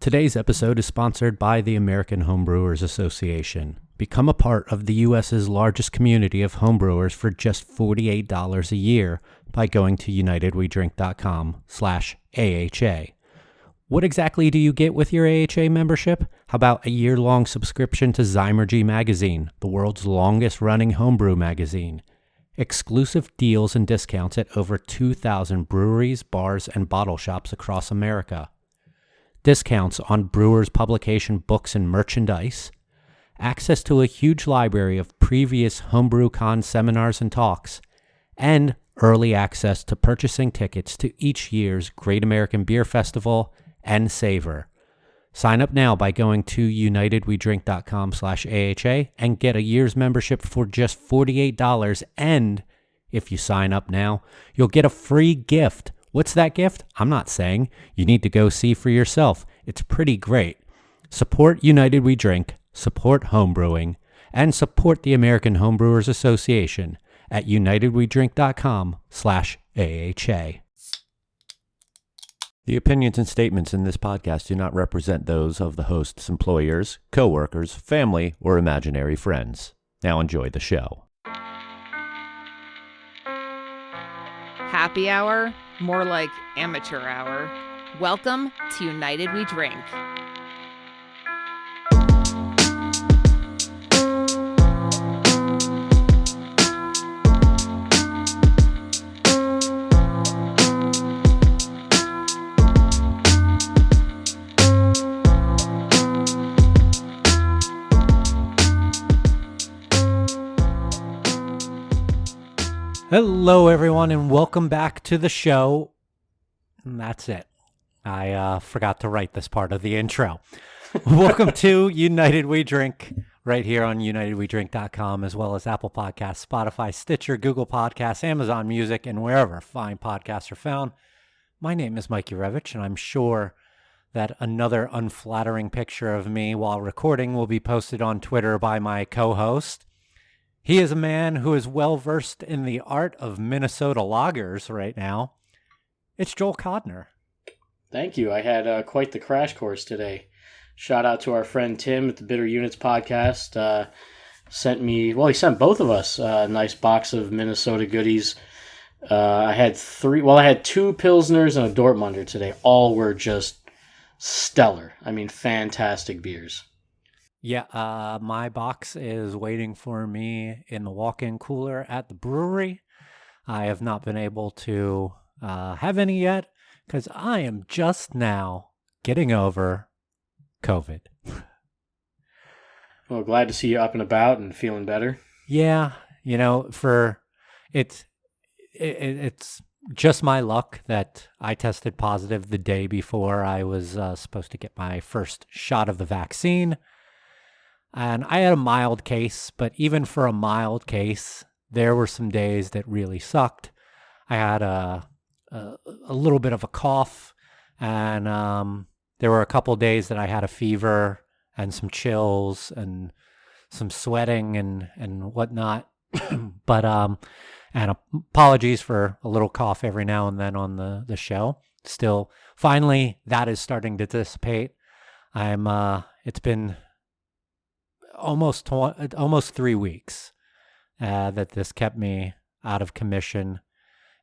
Today's episode is sponsored by the American Homebrewers Association. Become a part of the U.S.'s largest community of homebrewers for just $48 a year by going to unitedwedrink.com/AHA. What exactly do you get with your AHA membership? How about a year-long subscription to Zymergy Magazine, the world's longest-running homebrew magazine? Exclusive deals and discounts at over 2,000 breweries, bars, and bottle shops across America. Discounts on Brewers publication books and merchandise. Access to a huge library of previous HomebrewCon seminars and talks. And early access to purchasing tickets to each year's Great American Beer Festival and Savor. Sign up now by going to unitedwedrink.com/AHA and get a year's membership for just $48. And if you sign up now, you'll get a free gift. What's that gift? I'm not saying. You need to go see for yourself. It's pretty great. Support United We Drink, support homebrewing, and support the American Homebrewers Association at unitedwedrink.com/AHA. The opinions and statements in this podcast do not represent those of the host's employers, co-workers, family, or imaginary friends. Now enjoy the show. Happy hour? More like amateur hour. Welcome to United We Drink. Hello, everyone, and welcome back to the show. And that's it. I forgot to write this part of the intro. Welcome to United We Drink, right here on unitedwedrink.com, as well as Apple Podcasts, Spotify, Stitcher, Google Podcasts, Amazon Music, and wherever fine podcasts are found. My name is Mike Urevich, and I'm sure that another unflattering picture of me while recording will be posted on Twitter by my co-host. He is a man who is well-versed in the art of Minnesota lagers right now. It's Joel Codner. Thank you. I had quite the crash course today. Shout out to our friend Tim at the Bitter Units podcast. He sent both of us a nice box of Minnesota goodies. I had two Pilsners and a Dortmunder today. All were just stellar. I mean, fantastic beers. Yeah, my box is waiting for me in the walk-in cooler at the brewery. I have not been able to have any yet because I am just now getting over COVID. Well, glad to see you up and about and feeling better. Yeah, it's just my luck that I tested positive the day before I was supposed to get my first shot of the vaccine. And I had a mild case, but even for a mild case, there were some days that really sucked. I had a little bit of a cough, and there were a couple days that I had a fever and some chills and some sweating and whatnot. But and apologies for a little cough every now and then on the show. Still, finally, that is starting to dissipate. It's been almost 3 weeks that this kept me out of commission,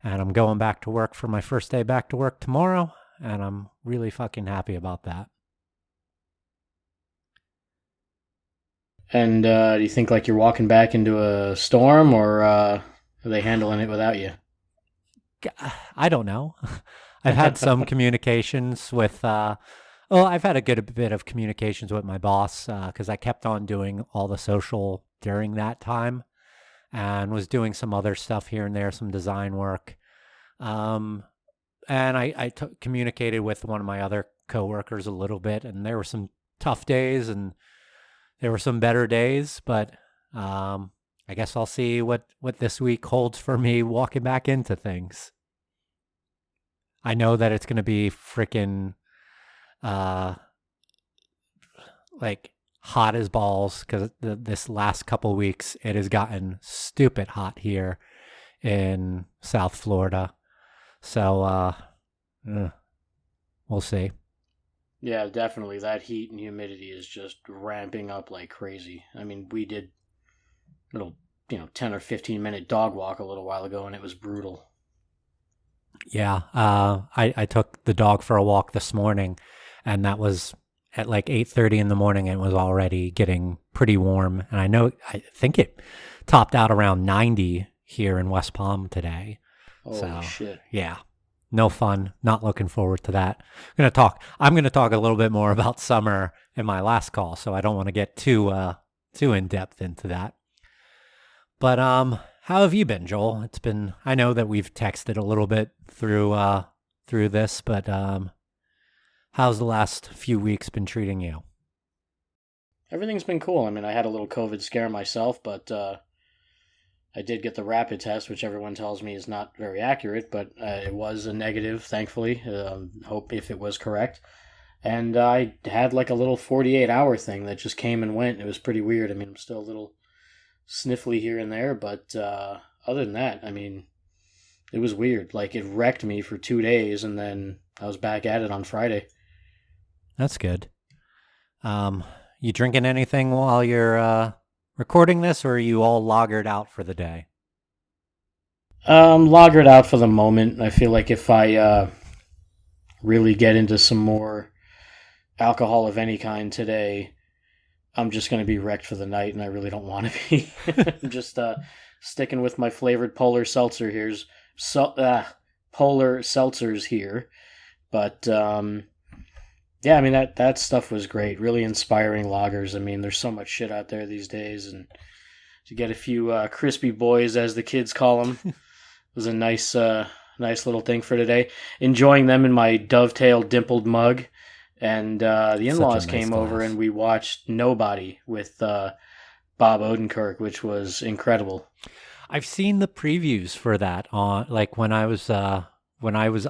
and I'm going back to work for my first day back to work tomorrow, and I'm really fucking happy about that. And do you think like you're walking back into a storm, or are they handling it without you? I don't know. I've had some communications with I've had a good bit of communications with my boss because I kept on doing all the social during that time and was doing some other stuff here and there, some design work. And I communicated with one of my other coworkers a little bit, and there were some tough days and there were some better days, but I guess I'll see what this week holds for me walking back into things. I know that it's going to be freaking like hot as balls because this last couple weeks it has gotten stupid hot here in South Florida. So we'll see. Yeah, definitely. That heat and humidity is just ramping up like crazy. I mean, we did a little, 10 or 15-minute dog walk a little while ago, and it was brutal. Yeah, I took the dog for a walk this morning, and that was at like 8:30 in the morning. And it was already getting pretty warm, and I think it topped out around 90 here in West Palm today. Holy So shit. yeah, no fun. Not looking forward to that. I'm gonna talk a little bit more about summer in my last call, so I don't want to get too in depth into that. But how have you been, Joel? I know that we've texted a little bit through this, but how's the last few weeks been treating you? Everything's been cool. I mean, I had a little COVID scare myself, but I did get the rapid test, which everyone tells me is not very accurate, but it was a negative, thankfully. Hope if it was correct. And I had like a little 48-hour thing that just came and went. It was pretty weird. I mean, I'm still a little sniffly here and there, but other than that, I mean, it was weird. Like, it wrecked me for 2 days, and then I was back at it on Friday. That's good. You drinking anything while you're recording this, or are you all lagered out for the day? Lagered out for the moment. I feel like if I really get into some more alcohol of any kind today, I'm just going to be wrecked for the night, and I really don't want to be. I'm just sticking with my flavored polar seltzer here's polar seltzers here. But yeah, I mean that stuff was great. Really inspiring lagers. I mean, there's so much shit out there these days, and to get a few crispy boys, as the kids call them, was a nice little thing for today. Enjoying them in my dovetail dimpled mug. And the in-laws Such a nice came over glass. and we watched Nobody with Bob Odenkirk, which was incredible. I've seen the previews for that on like when I was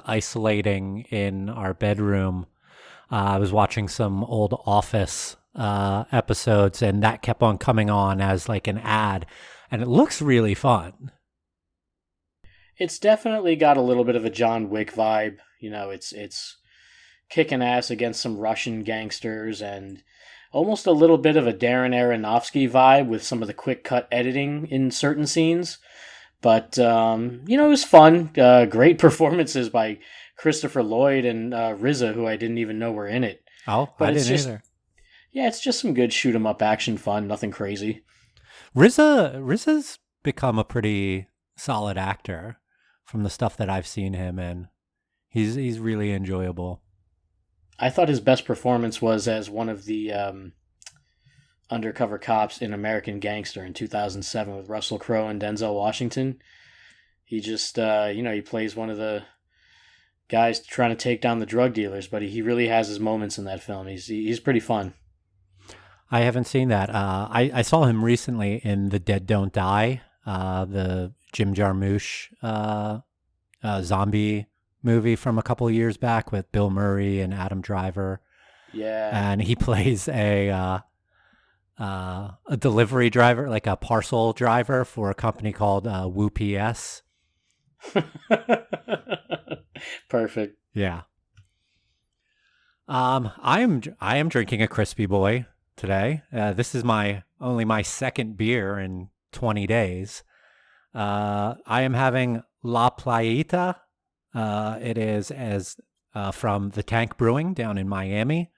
isolating in our bedroom. I was watching some old Office episodes, and that kept on coming on as like an ad, and it looks really fun. It's definitely got a little bit of a John Wick vibe. It's kicking ass against some Russian gangsters and almost a little bit of a Darren Aronofsky vibe with some of the quick cut editing in certain scenes. But, it was fun. Great performances by Christopher Lloyd and RZA, who I didn't even know were in it. Oh, But I it's didn't just, either. yeah, it's just some good shoot 'em up action fun, nothing crazy. RZA's become a pretty solid actor from the stuff that I've seen him in. He's really enjoyable. I thought his best performance was as one of the undercover cops in American Gangster in 2007 with Russell Crowe and Denzel Washington. He just, he plays one of the guys trying to take down the drug dealers, but he really has his moments in that film. He's pretty fun. I haven't seen that. I saw him recently in The Dead Don't Die, the Jim Jarmusch zombie movie from a couple of years back with Bill Murray and Adam Driver, Yeah. and he plays a delivery driver, like a parcel driver for a company called WooPS. Perfect. Yeah. I am drinking a Crispy Boy today. This is only my second beer in 20 days. I am having La Playita. It is as from the Tank Brewing down in Miami.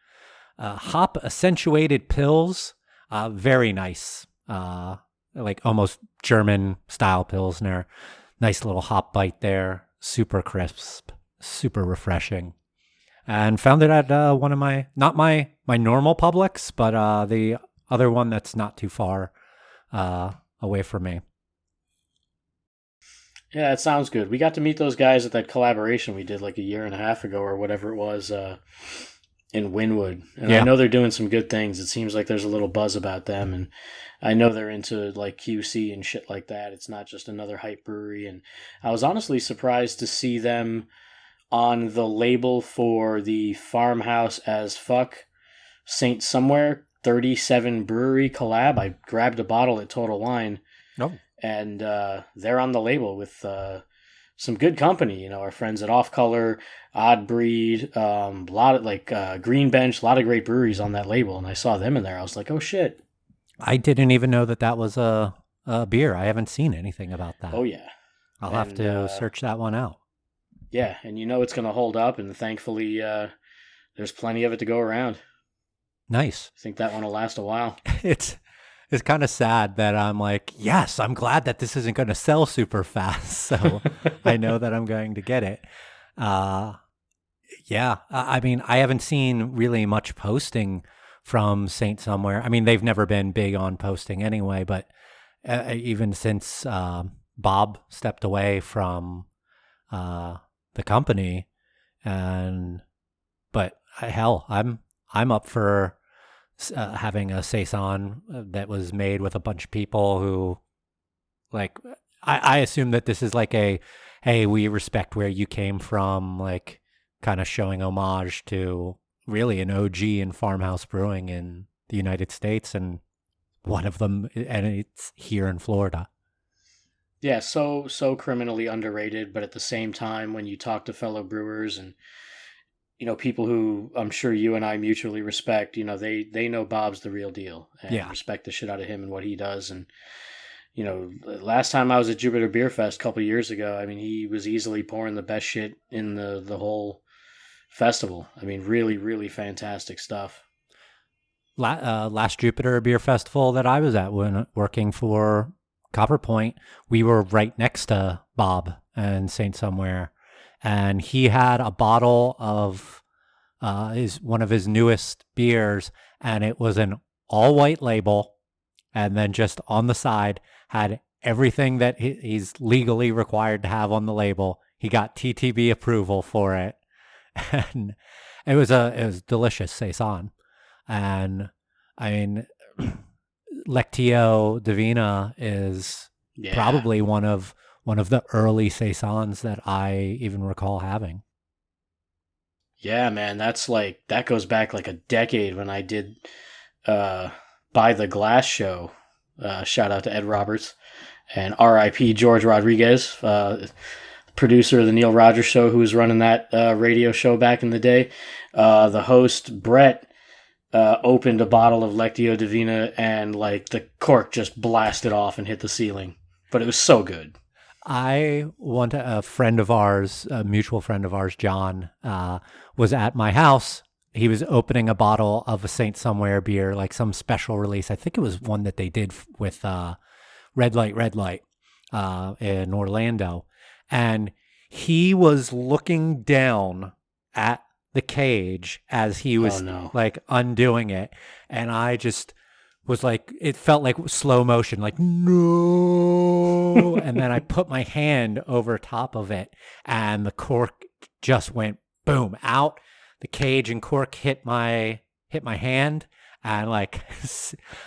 Hop accentuated pills. Very nice. Like almost German style Pilsner. Nice little hop bite there. Super crisp. Super refreshing. And found it at one of not my normal Publix, but the other one that's not too far away from me. Yeah, it sounds good. We got to meet those guys at that collaboration we did like a year and a half ago or whatever it was in Wynwood. And I Yeah. know they're doing some good things. It seems like there's a little buzz about them. And I know they're into like QC and shit like that. It's not just another hype brewery. And I was honestly surprised to see them on the label for the Farmhouse as Fuck Saint Somewhere 37 Brewery collab. I grabbed a bottle at Total Wine, Oh. and they're on the label with some good company. Our friends at Off Color, Odd Breed, a lot of Green Bench, a lot of great breweries on that label. And I saw them in there. I was like, oh shit. I didn't even know that was a beer. I haven't seen anything about that. Oh yeah. I'll have to search that one out. Yeah, and it's going to hold up, and thankfully there's plenty of it to go around. Nice. I think that one will last a while. It's kind of sad that I'm like, yes, I'm glad that this isn't going to sell super fast. So I know that I'm going to get it. Yeah. I mean, I haven't seen really much posting from Saint Somewhere. I mean, they've never been big on posting anyway, but even since Bob stepped away from the company, but hell, I'm up for having a saison that was made with a bunch of people who, like, I assume that this is like hey, we respect where you came from, like, kind of showing homage to really an OG in farmhouse brewing in the United States, and one of them, and it's here in Florida. Yeah, so criminally underrated, but at the same time, when you talk to fellow brewers and people who I'm sure you and I mutually respect, they know Bob's the real deal and respect the shit out of him and what he does. And last time I was at Jupiter Beer Fest a couple years ago, I mean, he was easily pouring the best shit in the whole festival. I mean, really, really fantastic stuff. Last Jupiter Beer Festival that I was at, when working for Copper Point, we were right next to Bob and Saint Somewhere, and he had a bottle of one of his newest beers, and it was an all white label, and then just on the side had everything that he's legally required to have on the label. He got TTB approval for it, and it was delicious saison. And I mean, Lectio Divina is probably one of the early saisons that I even recall having. Yeah, man, that goes back like a decade when I did By the Glass show. Shout out to Ed Roberts and R.I.P. George Rodriguez, producer of the Neil Rogers Show, who was running that radio show back in the day. The host, Brett, opened a bottle of Lectio Divina, and like the cork just blasted off and hit the ceiling. But it was so good. A friend of ours, a mutual friend of ours, John, was at my house. He was opening a bottle of a Saint Somewhere beer, like some special release. I think it was one that they did with Red Light in Orlando. And he was looking down at the cage as he was like undoing it. And I just was like, it felt like slow motion, like, no. And then I put my hand over top of it, and the cork just went boom out. The cage and cork hit my hand, and like,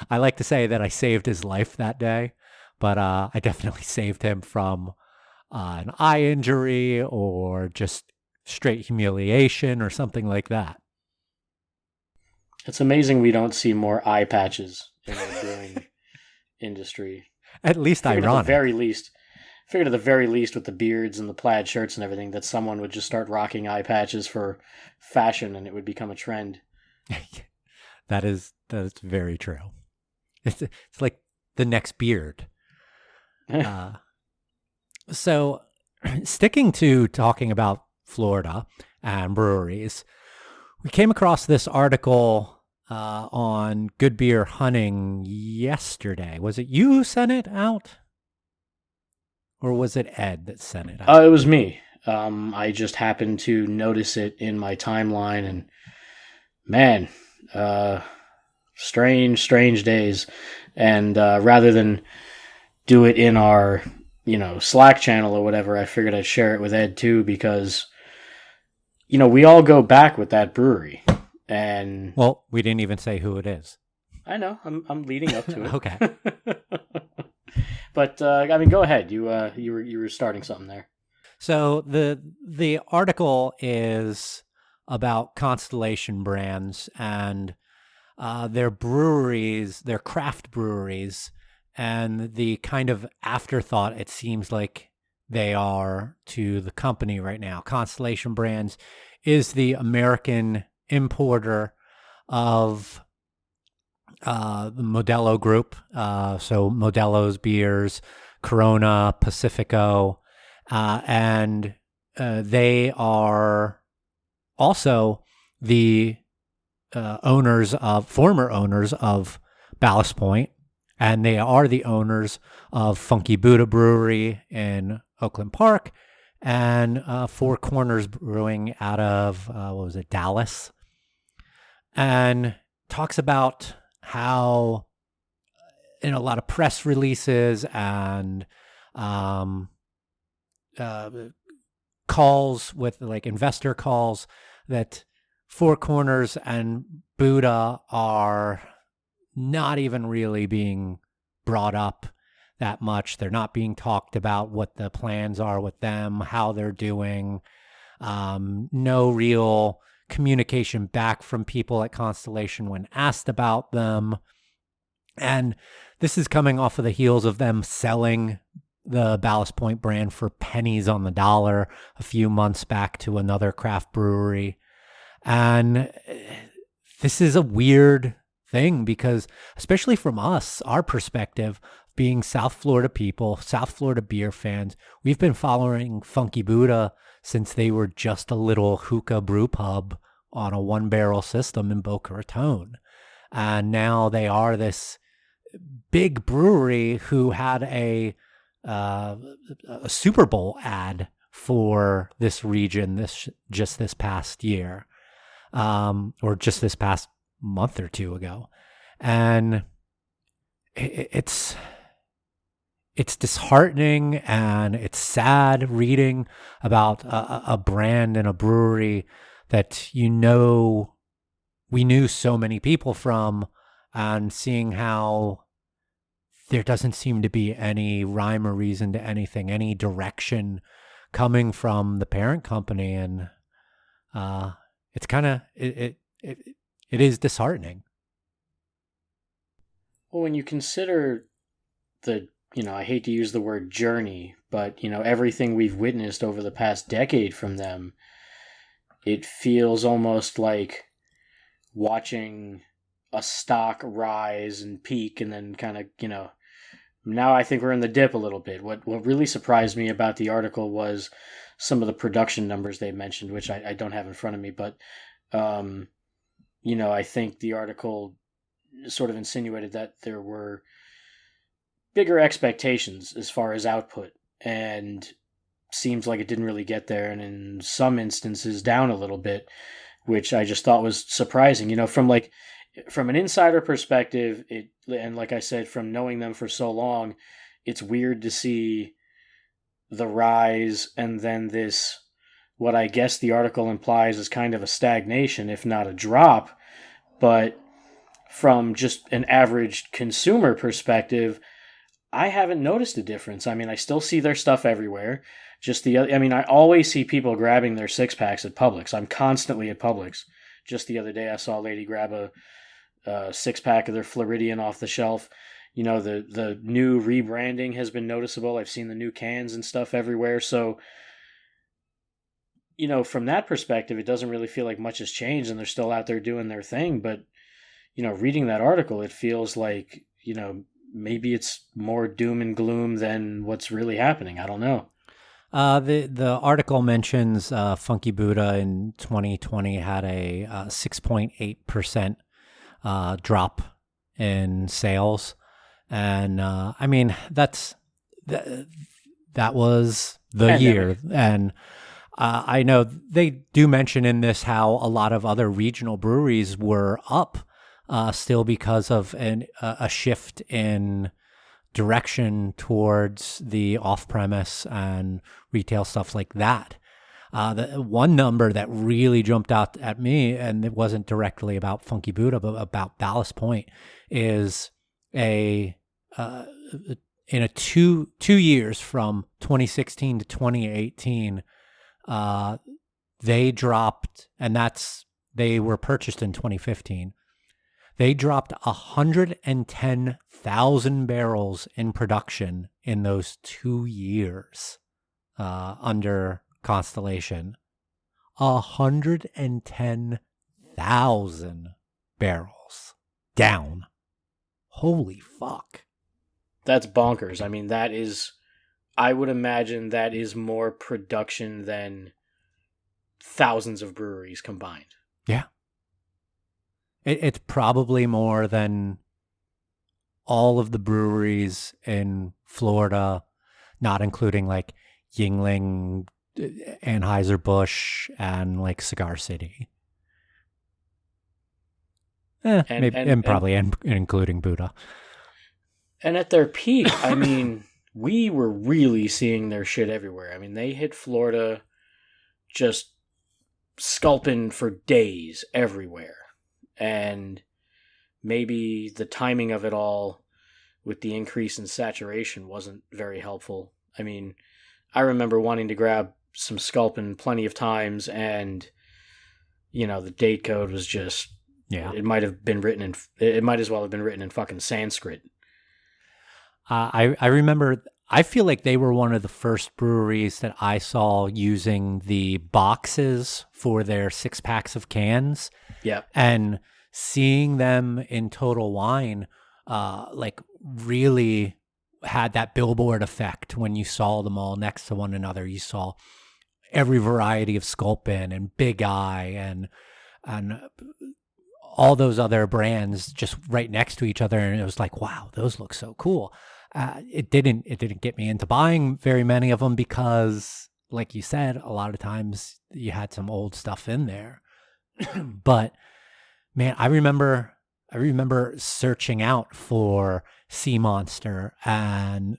I like to say that I saved his life that day, but I definitely saved him from an eye injury or just straight humiliation or something like that. It's amazing we don't see more eye patches in the brewing industry. At least ironic. At the very least, with the beards and the plaid shirts and everything, that someone would just start rocking eye patches for fashion and it would become a trend. That's very true. It's like the next beard. So, sticking to talking about Florida and breweries, we came across this article on Good Beer Hunting yesterday. Was it you who sent it out? Or was it Ed that sent it out? It was me. I just happened to notice it in my timeline, and man, strange days. And rather than do it in our, Slack channel or whatever, I figured I'd share it with Ed too, because, we all go back with that brewery. And well, we didn't even say who it is. I know. I'm leading up to it. Okay. But I mean, go ahead. You were starting something there. So the article is about Constellation brands and their breweries, their craft breweries, and the kind of afterthought it seems like they are to the company right now. Constellation Brands is the American importer of the Modelo Group. So Modelo's beers, Corona, Pacifico, and they are also the former owners of Ballast Point, and they are the owners of Funky Buddha Brewery in Oakland Park and Four Corners Brewing out of, Dallas. And talks about how in a lot of press releases and calls with like investor calls that Four Corners and Buddha are not even really being brought up that much. They're not being talked about what the plans are with them, how they're doing. No real communication back from people at Constellation when asked about them. And this is coming off of the heels of them selling the Ballast Point brand for pennies on the dollar a few months back to another craft brewery. And this is a weird thing because, especially from us, our perspective, being South Florida people, South Florida beer fans, we've been following Funky Buddha since they were just a little hookah brew pub on a one-barrel system in Boca Raton. And now they are this big brewery who had a Super Bowl ad for this region this past year, or just this past month or two ago. And it's disheartening and it's sad reading about a brand and a brewery that we knew so many people from, and seeing how there doesn't seem to be any rhyme or reason to anything, any direction coming from the parent company. And it's kind of, it is disheartening. Well, when you consider I hate to use the word journey, but, everything we've witnessed over the past decade from them, it feels almost like watching a stock rise and peak and then kind of, now I think we're in the dip a little bit. What really surprised me about the article was some of the production numbers they mentioned, which I don't have in front of me, but, I think the article sort of insinuated that there were bigger expectations as far as output, and seems like it didn't really get there, and in some instances down a little bit, which I just thought was surprising. From an insider perspective, and like I said, from knowing them for so long, it's weird to see the rise and then this, what I guess the article implies is kind of a stagnation, if not a drop. But from just an average consumer perspective, I haven't noticed a difference. I mean, I still see their stuff everywhere. I always see people grabbing their six packs at Publix. I'm constantly at Publix. Just the other day, I saw a lady grab a six pack of their Floridian off the shelf. The new rebranding has been noticeable. I've seen the new cans and stuff everywhere. So, from that perspective, it doesn't really feel like much has changed, and they're still out there doing their thing. But, reading that article, it feels like, maybe it's more doom and gloom than what's really happening. I don't know. The article mentions Funky Buddha in 2020 had a 6.8% drop in sales, and that was the Pandemic. year. And I know they do mention in this how a lot of other regional breweries were up still because of a shift in direction towards the off-premise and retail stuff like that. The one number that really jumped out at me, and it wasn't directly about Funky Buddha, but about Ballast Point, is in a two years from 2016 to 2018, they dropped, and they were purchased in 2015. They dropped 110,000 barrels in production in those 2 years. under Constellation. 110,000 barrels down. Holy fuck. That's bonkers. I mean, I would imagine that is more production than thousands of breweries combined. Yeah. It's probably more than all of the breweries in Florida, not including like Yingling, Anheuser-Busch, and like Cigar City. And probably including Buddha. And at their peak, I mean, we were really seeing their shit everywhere. I mean, they hit Florida just sculpin for days everywhere. And maybe the timing of it all with the increase in saturation wasn't very helpful. I mean, I remember wanting to grab some sculpin plenty of times, and, you know, the date code was just, it might as well have been written in fucking Sanskrit. I remember, I feel like they were one of the first breweries that I saw using the boxes for their 6-packs of cans. Yeah. And seeing them in Total Wine, like really had that billboard effect when you saw them all next to one another. You saw every variety of Sculpin and Big Eye and all those other brands just right next to each other, and it was like, wow, those look so cool. It didn't get me into buying very many of them because, like you said, a lot of times you had some old stuff in there. But man, I remember searching out for Sea Monster and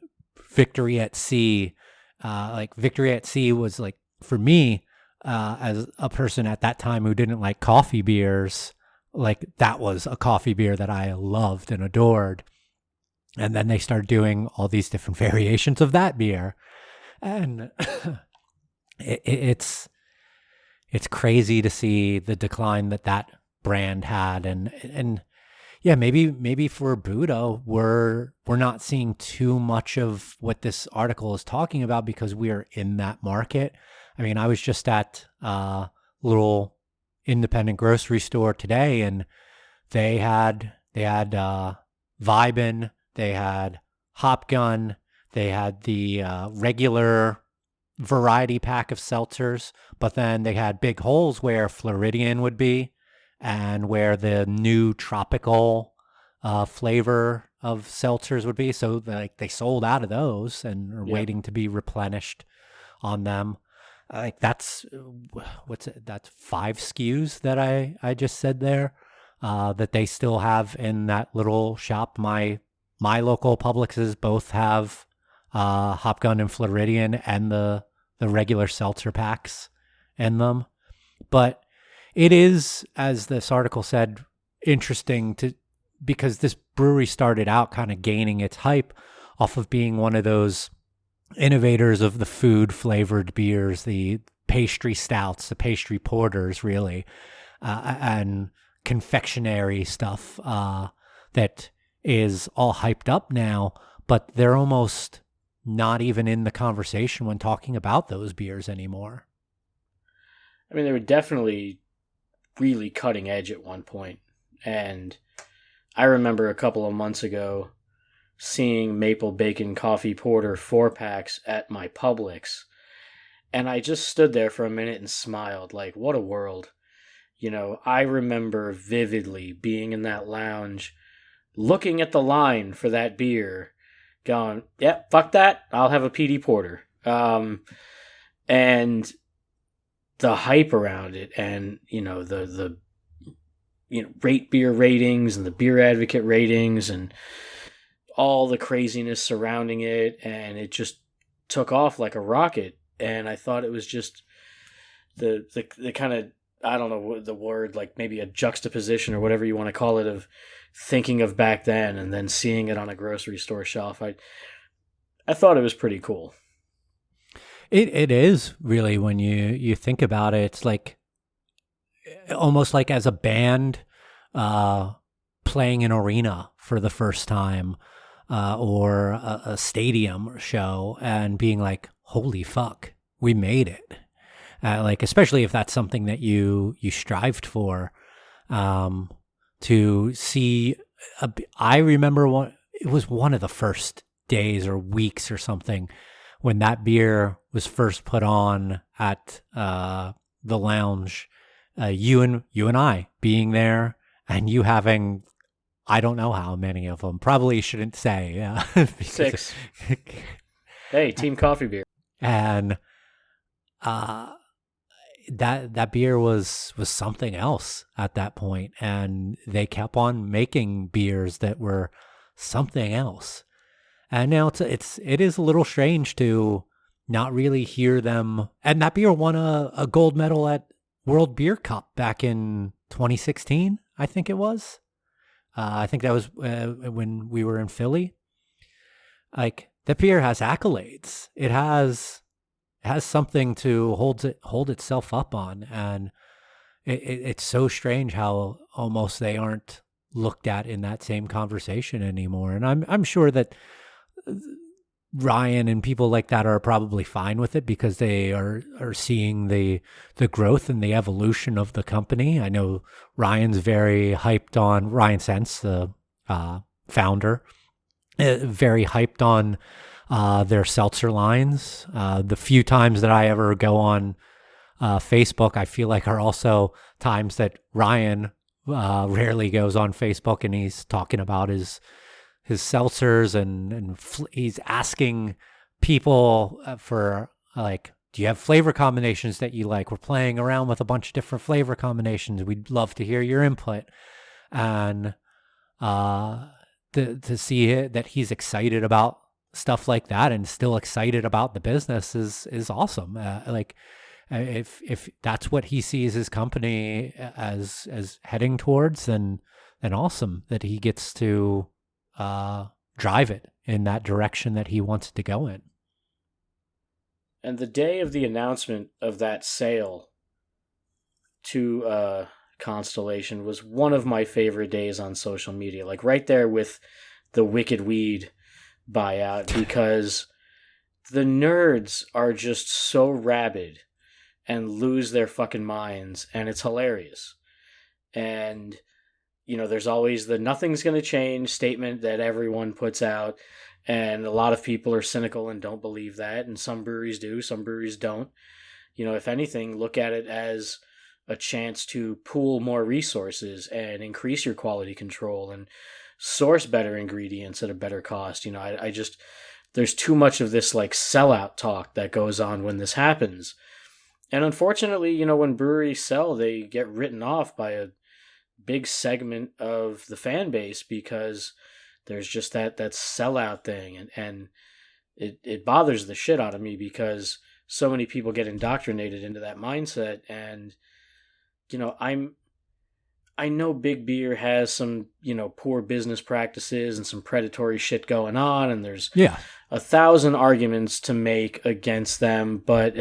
Victory at Sea. Like Victory at Sea was like, for me, as a person at that time who didn't like coffee beers, like that was a coffee beer that I loved and adored. And then they started doing all these different variations of that beer. And it's crazy to see the decline that brand had. And yeah, maybe for Buddha, we're not seeing too much of what this article is talking about because we are in that market. I mean, I was just at a little independent grocery store today, and they had Vibin, they had Hop Gun, they had the regular variety pack of seltzers, but then they had big holes where Floridian would be and where the new tropical flavor of seltzers would be. So like they sold out of those and are waiting to be replenished on them. Like that's 5 SKUs that I just said there that they still have in that little shop. My local Publixes both have Hop Gun and Floridian and the regular seltzer packs in them. But it is, as this article said, interesting because this brewery started out kind of gaining its hype off of being one of those innovators of the food flavored beers, the pastry stouts, the pastry porters, really, and confectionery stuff that is all hyped up now, but they're almost not even in the conversation when talking about those beers anymore. I mean, they were definitely really cutting edge at one point. And I remember a couple of months ago seeing Maple Bacon Coffee Porter 4-packs at my Publix. And I just stood there for a minute and smiled, like, what a world. You know, I remember vividly being in that lounge, looking at the line for that beer, going, yep, fuck that, I'll have a PD Porter. And the hype around it, and, you know, the rate beer ratings and the beer advocate ratings and all the craziness surrounding it, and it just took off like a rocket. And I thought it was just the kind of, I don't know the word, like maybe a juxtaposition or whatever you want to call it, of thinking of back then and then seeing it on a grocery store shelf. I thought it was pretty cool. It is really, when you think about it, it's like almost like as a band playing an arena for the first time or a stadium show and being like, holy fuck, we made it. Like, especially if that's something that you strived for, to see. I remember it was one of the first days or weeks or something when that beer was first put on at the lounge. You and I being there, and you having, I don't know how many of them. Probably shouldn't say. 6. Hey, team coffee beer. And that beer was something else at that point, and they kept on making beers that were something else. And now it is a little strange to not really hear them. And that beer won a gold medal at World Beer Cup back in 2016, I think it was. I think that was when we were in Philly. Like, that beer has accolades. It has something to hold itself up on, and it's so strange how almost they aren't looked at in that same conversation anymore. And I'm sure that Ryan and people like that are probably fine with it because they are seeing the growth and the evolution of the company. I know Ryan's very hyped on, Ryan Sense, the founder, very hyped on their seltzer lines. The few times that I ever go on Facebook, I feel like are also times that Ryan rarely goes on Facebook, and he's talking about his seltzers, and he's asking people for, like, do you have flavor combinations that you like? We're playing around with a bunch of different flavor combinations. We'd love to hear your input. And to see it, that he's excited about stuff like that and still excited about the business is awesome. If that's what he sees his company as heading towards, then awesome that he gets to drive it in that direction that he wants to go in. And the day of the announcement of that sale to Constellation was one of my favorite days on social media. Like, right there with the Wicked Weed buyout, because the nerds are just so rabid and lose their fucking minds, and it's hilarious. And there's always the nothing's going to change statement that everyone puts out, and a lot of people are cynical and don't believe that, and some breweries do, some breweries don't. If anything, look at it as a chance to pool more resources and increase your quality control and source better ingredients at a better cost. I just, there's too much of this like sellout talk that goes on when this happens. And unfortunately, when breweries sell, they get written off by a big segment of the fan base because there's just that sellout thing, and it bothers the shit out of me because so many people get indoctrinated into that mindset. And I know Big Beer has some poor business practices and some predatory shit going on, and there's 1,000 arguments to make against them, but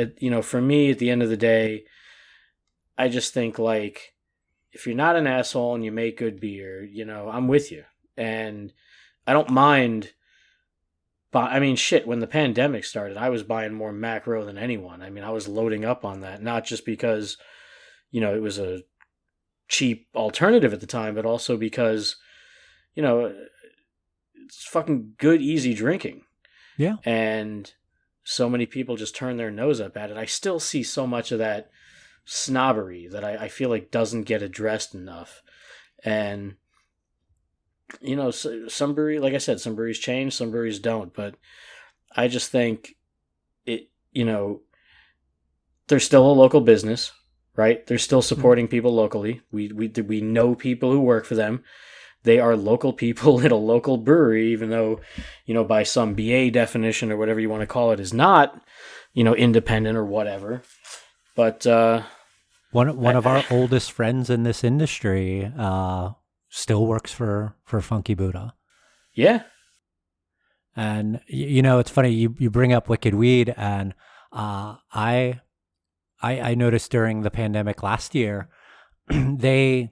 for me, at the end of the day, I just think, like, if you're not an asshole and you make good beer, I'm with you. And I don't mind. But when the pandemic started, I was buying more macro than anyone. I was loading up on that, not just because, it was a cheap alternative at the time, but also because, it's fucking good, easy drinking. Yeah. And so many people just turn their nose up at it. I still see so much of that snobbery that I feel like doesn't get addressed enough. And some breweries, like I said, some breweries change, some breweries don't, but I just think it they're still a local business, right? They're still supporting people locally. We know people who work for them. They are local people at a local brewery, even though by some BA definition or whatever you want to call it is not independent or whatever. But one of our oldest friends in this industry still works for Funky Buddha. Yeah. And it's funny you bring up Wicked Weed, and I noticed during the pandemic last year they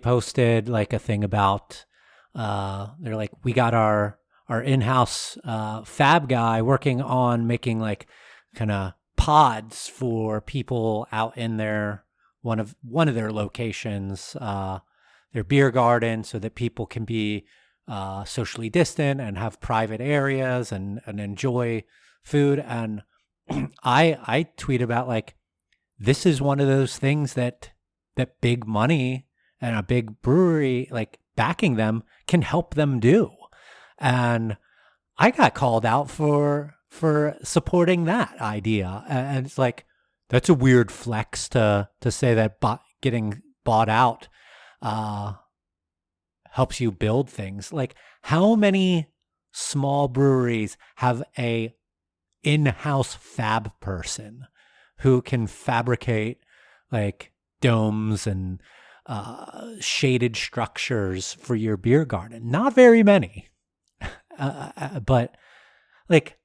posted like a thing about they're like, we got our in-house fab guy working on making like kind of pods for people out in their one of their locations, their beer garden, so that people can be socially distant and have private areas and enjoy food. And I tweet about like, this is one of those things that big money and a big brewery like backing them can help them do. And I got called out for supporting that idea. And it's like, that's a weird flex to say that getting bought out helps you build things. Like, how many small breweries have a in-house fab person who can fabricate like domes and shaded structures for your beer garden? Not very many. But like,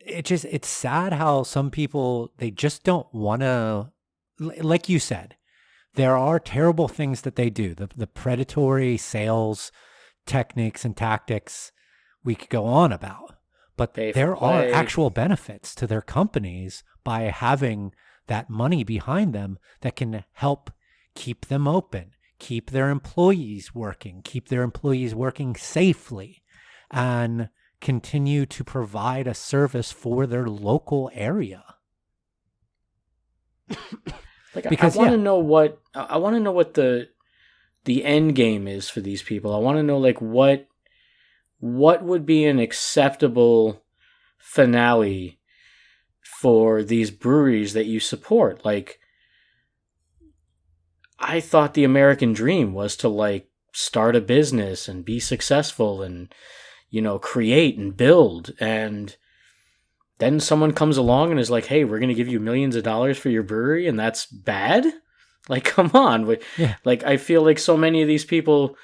it's sad how some people, they just don't want to, like you said, there are terrible things that they do. The predatory sales techniques and tactics we could go on about, but there are actual benefits to their companies by having that money behind them that can help keep them open, keep their employees working safely, and continue to provide a service for their local area. Like, because I want to know what the end game is for these people. I want to know like what would be an acceptable finale for these breweries that you support. Like, I thought the American dream was to like start a business and be successful and, you know, create and build, and then someone comes along and is like, hey, we're going to give you millions of dollars for your brewery, and that's bad? Like, come on. Yeah. Like, I feel like so many of these people,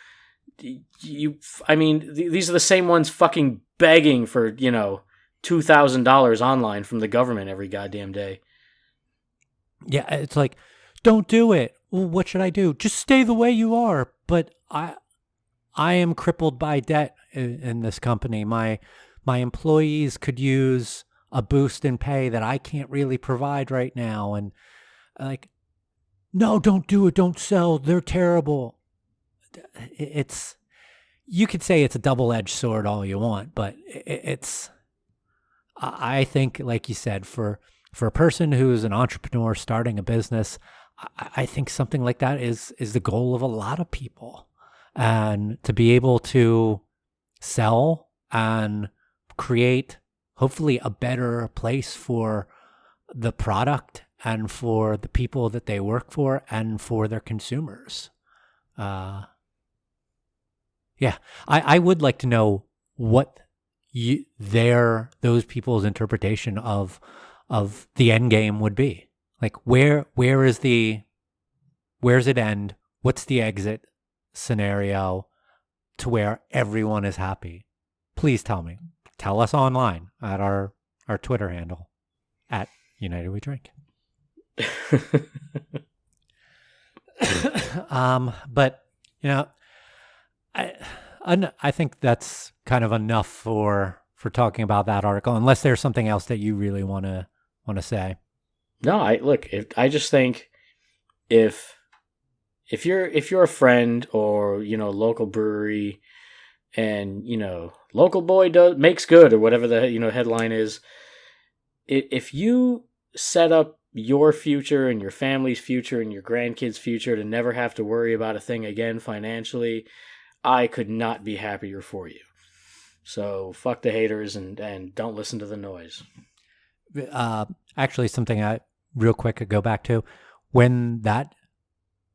these are the same ones fucking begging for, you know, $2,000 online from the government every goddamn day. Yeah, it's like, don't do it. Well, what should I do? Just stay the way you are. But I am crippled by debt in this company. My employees could use a boost in pay that I can't really provide right now. And like, no, don't do it. Don't sell. They're terrible. You could say it's a double-edged sword all you want, but I think, like you said, for a person who's an entrepreneur starting a business, I think something like that is the goal of a lot of people. And to be able to sell and create hopefully a better place for the product and for the people that they work for and for their consumers. Yeah, I would like to know what those people's interpretation of the end game would be. Like, where's it end? What's the exit scenario to where everyone is happy? Please tell me. Tell us online at our Twitter handle at United We Drink. But you know, I think that's kind of enough for talking about that article. Unless there's something else that you really want to say. No, I just think if you're a friend or, you know, local brewery, and, you know, local boy makes good, or whatever the, you know, headline is, if you set up your future and your family's future and your grandkids' future to never have to worry about a thing again financially, I could not be happier for you. So fuck the haters and don't listen to the noise. Actually, something I real quick could go back to, when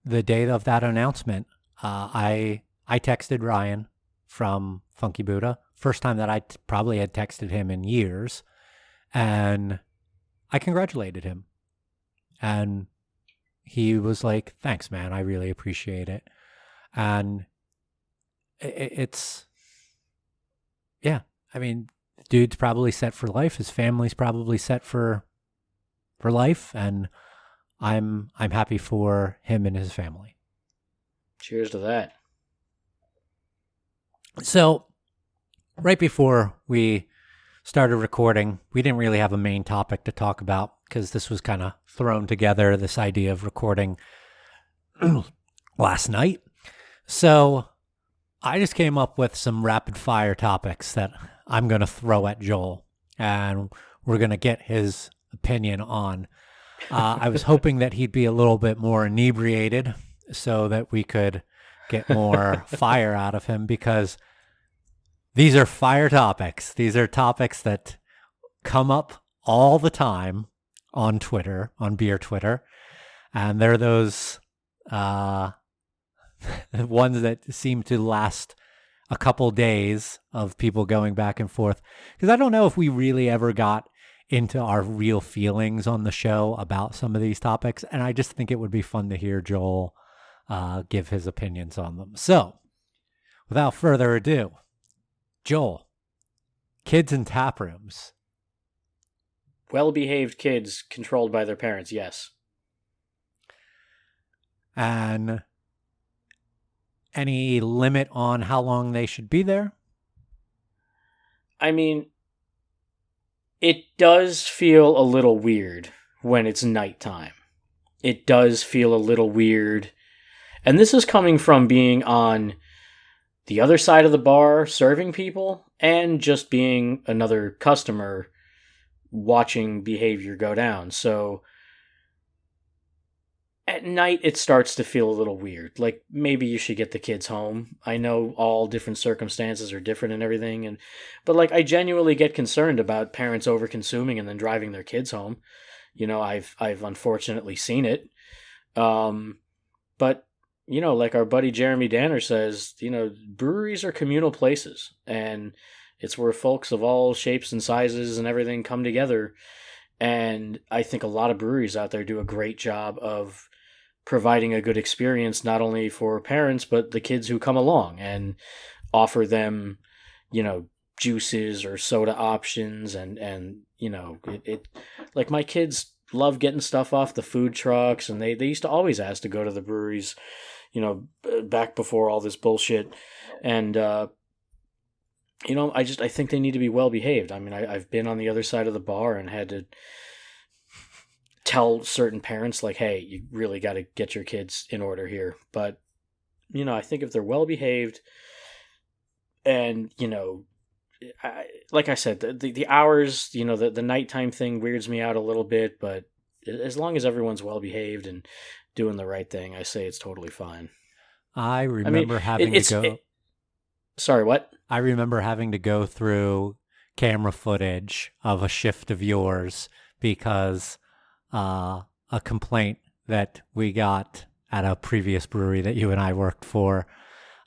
the day of that announcement, I texted Ryan from Funky Buddha. First time that I probably had texted him in years, and I congratulated him. And he was like, thanks, man. I really appreciate it. And it's, yeah, I mean, the dude's probably set for life. His family's probably set for life. And I'm happy for him and his family. Cheers to that. So right before we started recording, we didn't really have a main topic to talk about because this was kind of thrown together, this idea of recording last night. So I just came up with some rapid fire topics that I'm going to throw at Joel, and we're going to get his opinion on. I was hoping that he'd be a little bit more inebriated so that we could get more fire out of him, because these are fire topics. These are topics that come up all the time on Twitter, on beer Twitter. And they're those ones that seem to last a couple days of people going back and forth. Because I don't know if we really ever got into our real feelings on the show about some of these topics. And I just think it would be fun to hear Joel give his opinions on them. So without further ado, Joel, kids in tap rooms. Well-behaved kids controlled by their parents, yes. And any limit on how long they should be there? I mean, it does feel a little weird when it's nighttime. It does feel a little weird. And this is coming from being on the other side of the bar serving people and just being another customer watching behavior go down. So at night it starts to feel a little weird. Like maybe you should get the kids home. I know all different circumstances are different and everything, but like I genuinely get concerned about parents over consuming and then driving their kids home. You know, I've unfortunately seen it. But you know, like our buddy Jeremy Danner says, you know, breweries are communal places, and it's where folks of all shapes and sizes and everything come together. And I think a lot of breweries out there do a great job of providing a good experience, not only for parents, but the kids who come along, and offer them, you know, juices or soda options. And you know, it like my kids love getting stuff off the food trucks, and they used to always ask to go to the breweries, you know, back before all this bullshit. And, you know, I think they need to be well behaved. I mean, I've been on the other side of the bar and had to tell certain parents, like, hey, you really got to get your kids in order here. But, you know, I think if they're well behaved and, you know, like I said, the hours, you know, the nighttime thing weirds me out a little bit, but as long as everyone's well behaved and doing the right thing, I say it's totally fine. I remember having to go. Sorry, what? I remember having to go through camera footage of a shift of yours because a complaint that we got at a previous brewery that you and I worked for,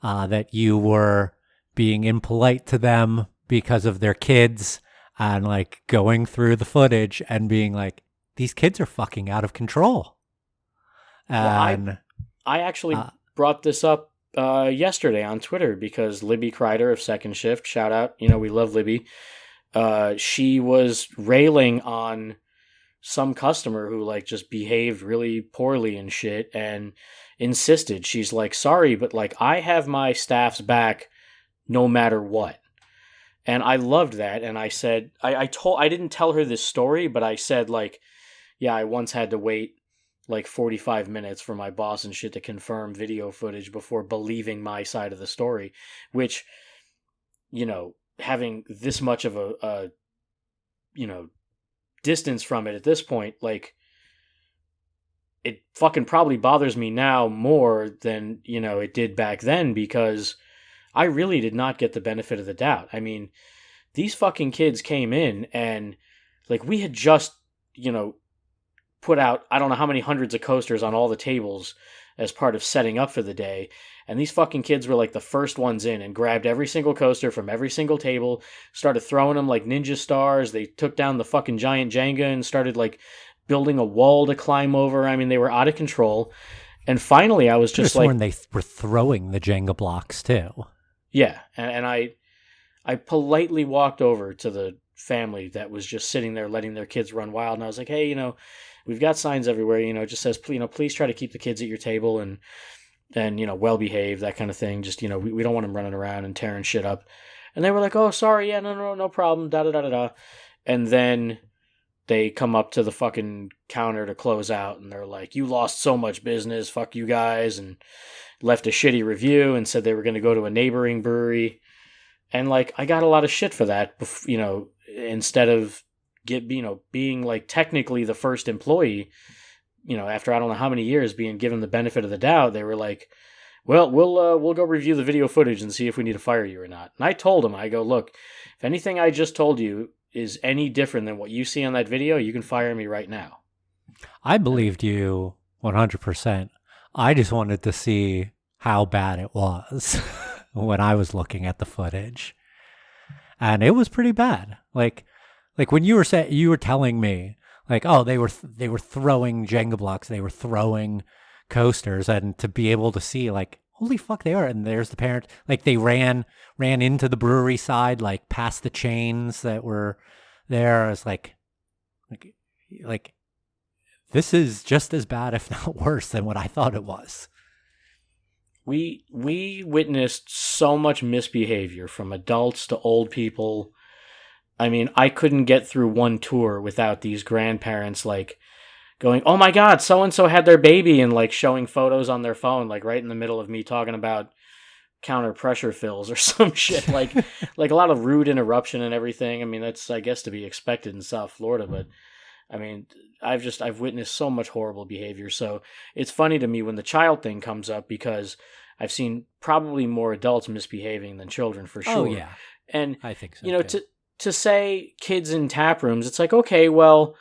that you were being impolite to them because of their kids, and like going through the footage and being like, these kids are fucking out of control. And well, I actually brought this up yesterday on Twitter because Libby Kreider of Second Shift, shout out, you know, we love Libby. She was railing on some customer who like just behaved really poorly and shit, and insisted, she's like, sorry, but like I have my staff's back no matter what. And I loved that. And I said, I didn't tell her this story, but I said like, yeah, I once had to wait like 45 minutes for my boss and shit to confirm video footage before believing my side of the story, which, you know, having this much of a you know, distance from it at this point, like, it fucking probably bothers me now more than, you know, it did back then, because I really did not get the benefit of the doubt. I mean, these fucking kids came in and like we had just, you know, put out, I don't know how many hundreds of coasters on all the tables as part of setting up for the day. And these fucking kids were like the first ones in and grabbed every single coaster from every single table, started throwing them like ninja stars. They took down the fucking giant Jenga and started like building a wall to climb over. I mean, they were out of control. And finally, I was just like, when they were throwing the Jenga blocks too. Yeah. And I politely walked over to the family that was just sitting there letting their kids run wild. And I was like, hey, you know, we've got signs everywhere, you know, it just says, you know, please try to keep the kids at your table and you know, well behaved, that kind of thing. Just, you know, we don't want them running around and tearing shit up. And they were like, oh, sorry, yeah, no problem, da-da-da-da-da. And then they come up to the fucking counter to close out, and they're like, you lost so much business, fuck you guys, and left a shitty review and said they were going to go to a neighboring brewery. And, like, I got a lot of shit for that, instead of being, like, technically the first employee, after I don't know how many years being given the benefit of the doubt, they were like, well, we'll go review the video footage and see if we need to fire you or not. And I told them, I go, look, if anything I just told you is any different than what you see on that video, you can fire me right now. I believed you 100%. I just wanted to see how bad it was when I was looking at the footage. And it was pretty bad. Like when you were telling me, like, oh, they were throwing Jenga blocks, they were throwing coasters, and to be able to see, like, holy fuck, they are. And there's the parent, like, they ran into the brewery side, like, past the chains that were there. I was like, this is just as bad, if not worse, than what I thought it was. We witnessed so much misbehavior from adults to old people. I mean, I couldn't get through one tour without these grandparents, like, going, oh my God, so-and-so had their baby, and, like, showing photos on their phone, like, right in the middle of me talking about counter pressure fills or some shit. Like a lot of rude interruption and everything. I mean, that's, I guess, to be expected in South Florida, but I mean, I've witnessed so much horrible behavior. So it's funny to me when the child thing comes up, because I've seen probably more adults misbehaving than children, for sure. Oh, yeah. And I think so, to say kids in tap rooms, it's like, okay, well,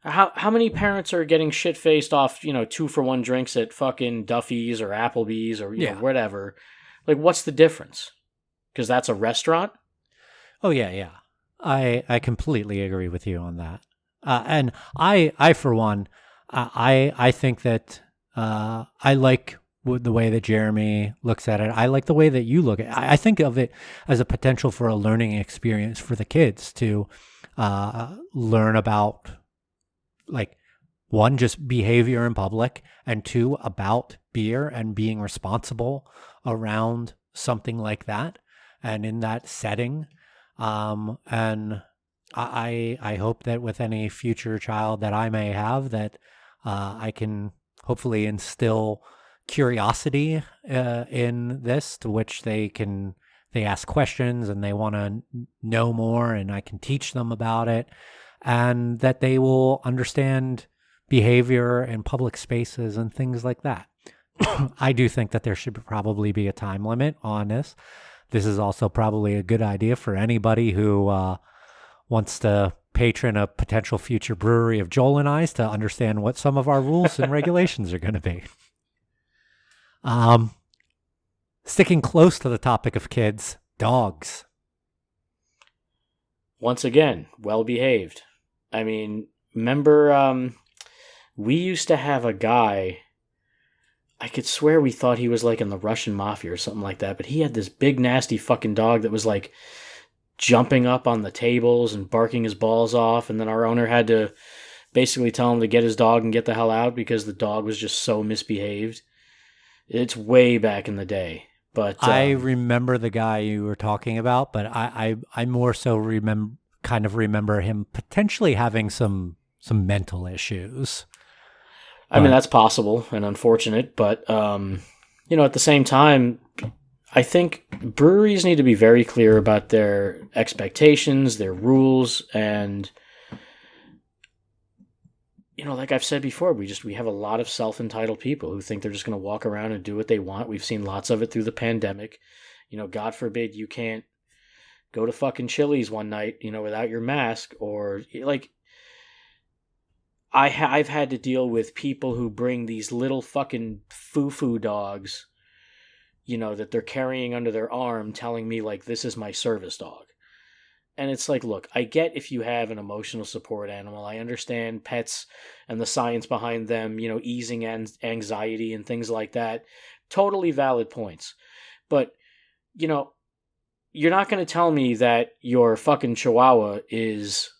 how many parents are getting shit-faced off, 2-for-1 drinks at fucking Duffy's or Applebee's or whatever? Like, what's the difference? Because that's a restaurant? Oh, yeah. I completely agree with you on that. And I for one, I think that I like the way that Jeremy looks at it. I like the way that you look at it. I think of it as a potential for a learning experience for the kids to learn about, like, one, just behavior in public, and two, about beer and being responsible around something like that and in that setting. And I hope that with any future child that I may have, that I can hopefully instill curiosity in this, to which they ask questions and they want to know more, and I can teach them about it, and that they will understand behavior in public spaces and things like that. I do think that there should probably be a time limit on this. This is also probably a good idea for anybody who wants to patron a potential future brewery of Joel and I's, to understand what some of our rules and regulations are going to be. Sticking close to the topic of kids, dogs. Once again, well behaved. I mean, remember, we used to have a guy, I could swear we thought he was like in the Russian mafia or something like that, but he had this big nasty fucking dog that was like jumping up on the tables and barking his balls off, and then our owner had to basically tell him to get his dog and get the hell out because the dog was just so misbehaved. It's way back in the day. But I remember the guy you were talking about, but I more so remember him potentially having some mental issues. I mean, that's possible and unfortunate, but at the same time, I think breweries need to be very clear about their expectations, their rules, and like I've said before, we have a lot of self-entitled people who think they're just going to walk around and do what they want. We've seen lots of it through the pandemic. God forbid you can't go to fucking Chili's one night, without your mask, or like I've had to deal with people who bring these little fucking foo-foo dogs, that they're carrying under their arm, telling me, like, this is my service dog. And it's like, look, I get if you have an emotional support animal. I understand pets and the science behind them, easing anxiety and things like that. Totally valid points. But, you're not going to tell me that your fucking Chihuahua is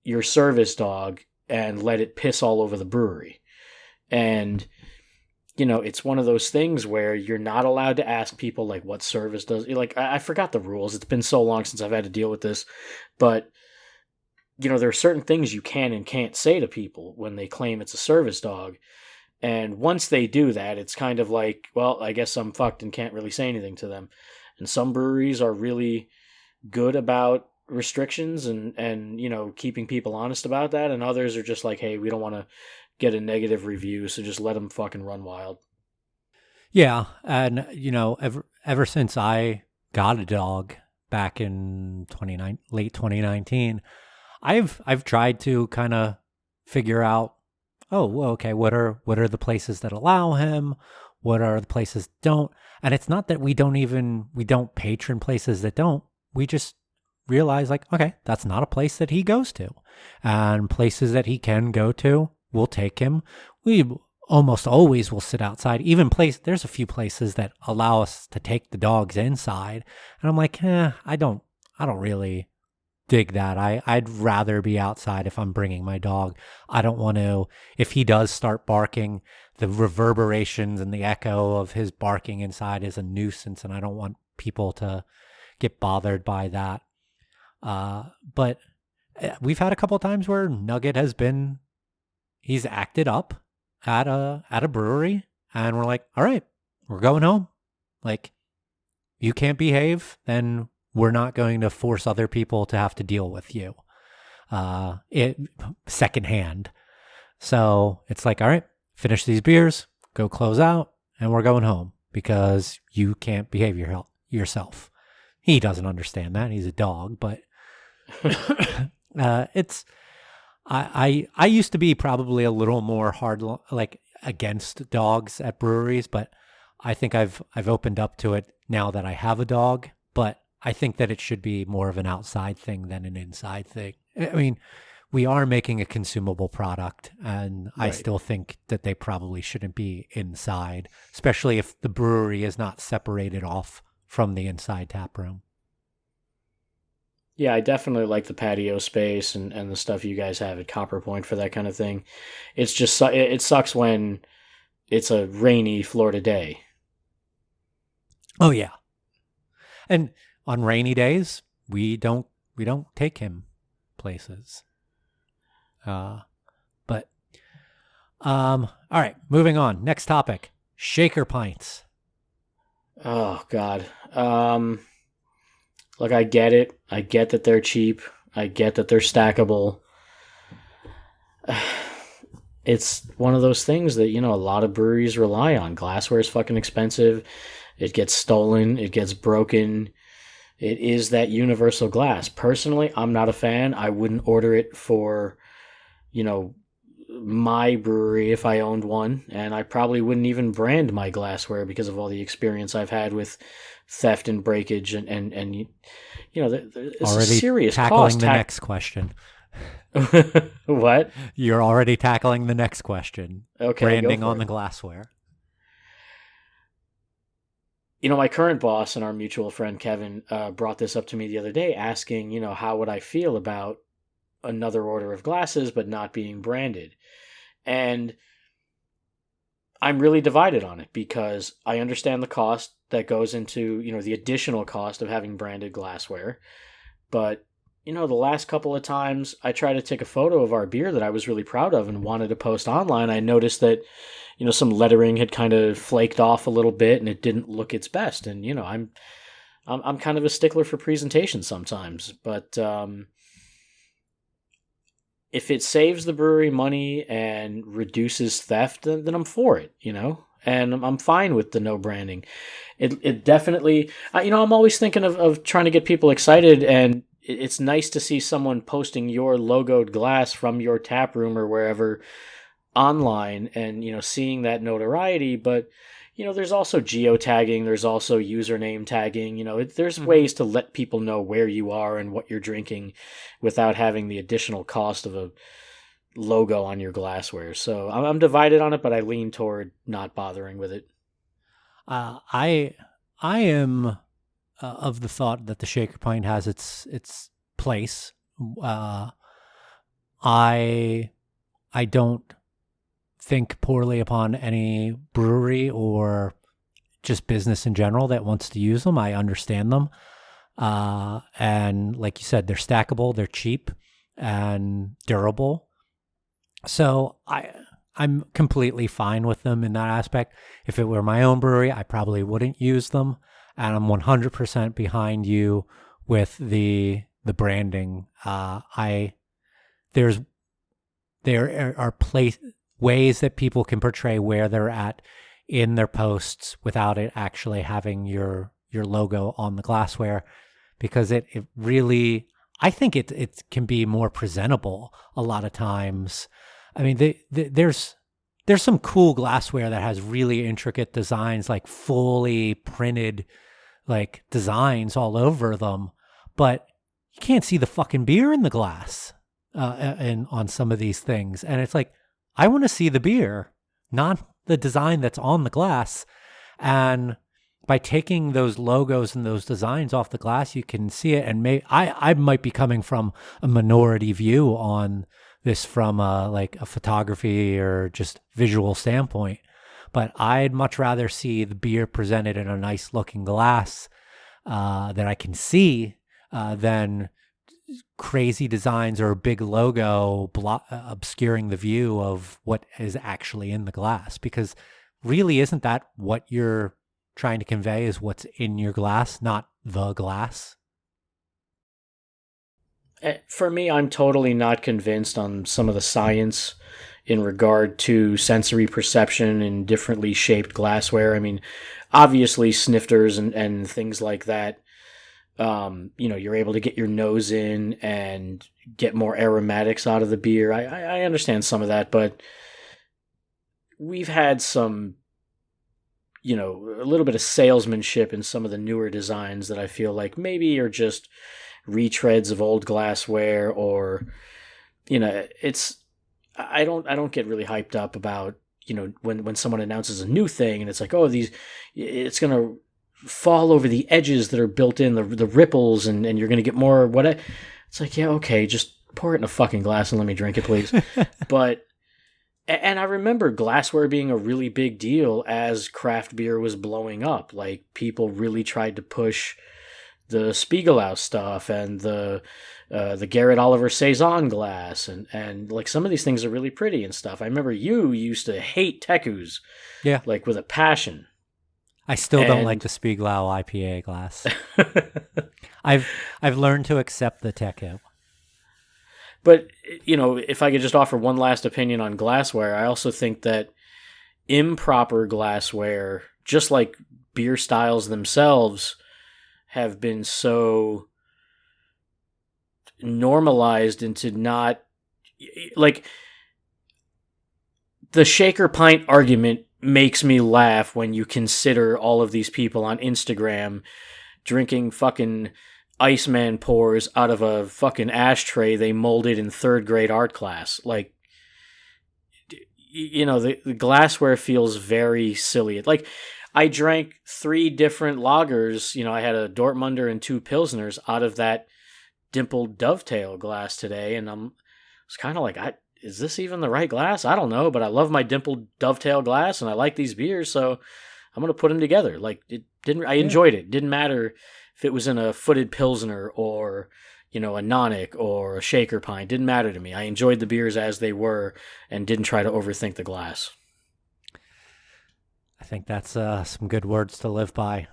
your service dog and let it piss all over the brewery. And, it's one of those things where you're not allowed to ask people like what service does. Like I forgot the rules. It's been so long since I've had to deal with this, but there are certain things you can and can't say to people when they claim it's a service dog. And once they do that, it's kind of like, well, I guess I'm fucked and can't really say anything to them. And some breweries are really good about restrictions and keeping people honest about that, and others are just like, hey, we don't want to get a negative review, so just let them fucking run wild. Yeah, and ever since I got a dog back in late 2019, I've tried to kind of figure out, oh, well, okay, what are the places that allow him? What are the places that don't? And it's not that we don't patron places that don't. We just realize like, okay, that's not a place that he goes to. And places that he can go to, we'll take him. We almost always will sit outside. There's a few places that allow us to take the dogs inside. And I'm like, I don't really dig that. I'd rather be outside if I'm bringing my dog. I don't want to, if he does start barking, the reverberations and the echo of his barking inside is a nuisance, and I don't want people to get bothered by that. But we've had a couple of times where Nugget he's acted up at a brewery, and we're like, all right, we're going home. Like, you can't behave, then we're not going to force other people to have to deal with you secondhand. So it's like, all right, finish these beers, go close out, and we're going home because you can't behave yourself. He doesn't understand that. He's a dog, but I used to be probably a little more hard, like against dogs at breweries, but I think I've opened up to it now that I have a dog. But I think that it should be more of an outside thing than an inside thing. I mean, we are making a consumable product, and right. I still think that they probably shouldn't be inside, especially if the brewery is not separated off from the inside tap room. Yeah, I definitely like the patio space and the stuff you guys have at Copper Point for that kind of thing. It's just, it sucks when it's a rainy Florida day. Oh, yeah. And on rainy days, we don't take him places. But all right, moving on. Next topic: shaker pints. Oh God. Look, I get it. I get that they're cheap. I get that they're stackable. It's one of those things that, a lot of breweries rely on. Glassware is fucking expensive. It gets stolen. It gets broken. It is that universal glass. Personally, I'm not a fan. I wouldn't order it for, my brewery if I owned one. And I probably wouldn't even brand my glassware because of all the experience I've had with theft and breakage and it's already a serious tackling cost. The next question. What? You're already tackling the next question. Okay, branding on the glassware. My current boss and our mutual friend Kevin brought this up to me the other day, asking, how would I feel about another order of glasses but not being branded? And I'm really divided on it because I understand the cost that goes into, the additional cost of having branded glassware. But, the last couple of times I tried to take a photo of our beer that I was really proud of and wanted to post online, I noticed that, some lettering had kind of flaked off a little bit and it didn't look its best. And, I'm kind of a stickler for presentation sometimes, but if it saves the brewery money and reduces theft, then I'm for it, and I'm fine with the no branding. It definitely, I'm always thinking of trying to get people excited, and it's nice to see someone posting your logoed glass from your tap room or wherever online and, seeing that notoriety. But, there's also geotagging, there's also username tagging, there's ways to let people know where you are and what you're drinking without having the additional cost of a logo on your glassware. So I'm divided on it, but I lean toward not bothering with it. I am of the thought that the shaker pint has its place. I don't think poorly upon any brewery or just business in general that wants to use them. I understand them. And like you said, they're stackable, they're cheap and durable. So I'm completely fine with them in that aspect. If it were my own brewery, I probably wouldn't use them. And I'm 100% behind you with the branding. There are ways that people can portray where they're at in their posts without it actually having your logo on the glassware, because it really, I think it can be more presentable a lot of times. I mean, there's some cool glassware that has really intricate designs, like fully printed like designs all over them, but you can't see the fucking beer in the glass and on some of these things. And it's like, I want to see the beer, not the design that's on the glass. And by taking those logos and those designs off the glass, you can see it. And I might be coming from a minority view on this from like a photography or just visual standpoint, but I'd much rather see the beer presented in a nice looking glass that I can see than crazy designs or a big logo obscuring the view of what is actually in the glass. Because really, isn't that what you're trying to convey, is what's in your glass, not the glass? For me, I'm totally not convinced on some of the science in regard to sensory perception in differently shaped glassware. I mean, obviously snifters and things like that, you're able to get your nose in and get more aromatics out of the beer. I understand some of that, but we've had some, a little bit of salesmanship in some of the newer designs that I feel like maybe are just retreads of old glassware, or I don't get really hyped up about when someone announces a new thing and it's like, oh, it's gonna fall over the edges that are built in, the ripples, and you're gonna get more it's like, yeah, okay, just pour it in a fucking glass and let me drink it, please. And I remember glassware being a really big deal as craft beer was blowing up. Like, people really tried to push the Spiegelau stuff and the Garrett Oliver Saison glass, and like some of these things are really pretty and stuff. I remember you used to hate Tekus, yeah, like with a passion. I still don't like the Spiegelau IPA glass. I've learned to accept the Teku. But if I could just offer one last opinion on glassware, I also think that improper glassware, just like beer styles themselves, have been so normalized into not, like, the shaker pint argument makes me laugh when you consider all of these people on Instagram drinking fucking Iceman pours out of a fucking ashtray they molded in third grade art class. Like, the glassware feels very silly. Like, I drank 3 different lagers. I had a Dortmunder and 2 Pilsners out of that dimpled dovetail glass today, and I was kind of like, is this even the right glass? I don't know, but I love my dimpled dovetail glass, and I like these beers, so I'm gonna put them together. Like, I enjoyed it. Didn't matter if it was in a footed Pilsner or a Nonic or a shaker pint. Didn't matter to me. I enjoyed the beers as they were and didn't try to overthink the glass. I think that's some good words to live by.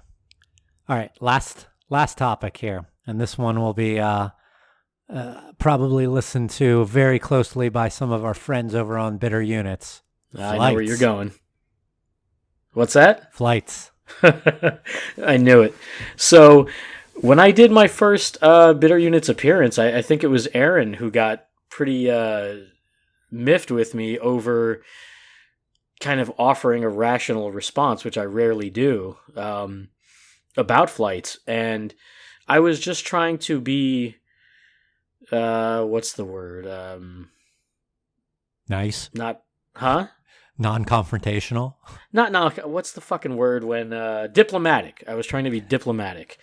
All right, last topic here, and this one will be probably listened to very closely by some of our friends over on Bitter Units. I know where you're going. What's that? Flights. I knew it. So when I did my first Bitter Units appearance, I think it was Aaron who got pretty miffed with me over kind of offering a rational response, which I rarely do, about flights. And I was just trying to be, what's the word? Nice. Non-confrontational? What's the fucking word when, diplomatic. I was trying to be diplomatic.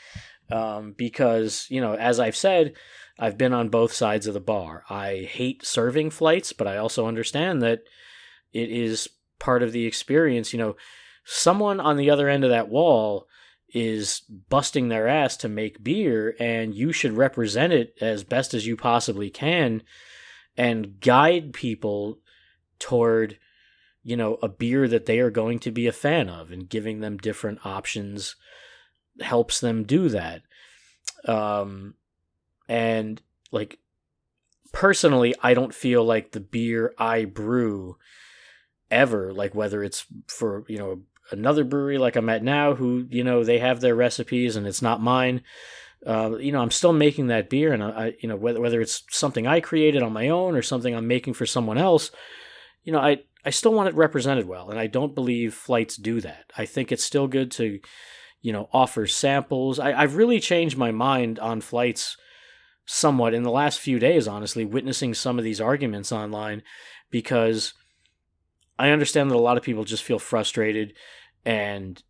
Because, as I've said, I've been on both sides of the bar. I hate serving flights, but I also understand that it is part of the experience. Someone on the other end of that wall is busting their ass to make beer, and you should represent it as best as you possibly can and guide people toward, a beer that they are going to be a fan of, and giving them different options helps them do that. And like, personally, I don't feel like the beer I brew ever, like whether it's for, another brewery like I'm at now who, they have their recipes and it's not mine. I'm still making that beer, and whether it's something I created on my own or something I'm making for someone else, I still want it represented well, and I don't believe flights do that. I think it's still good to, offer samples. I've really changed my mind on flights somewhat in the last few days, honestly, witnessing some of these arguments online, because I understand that a lot of people just feel frustrated, and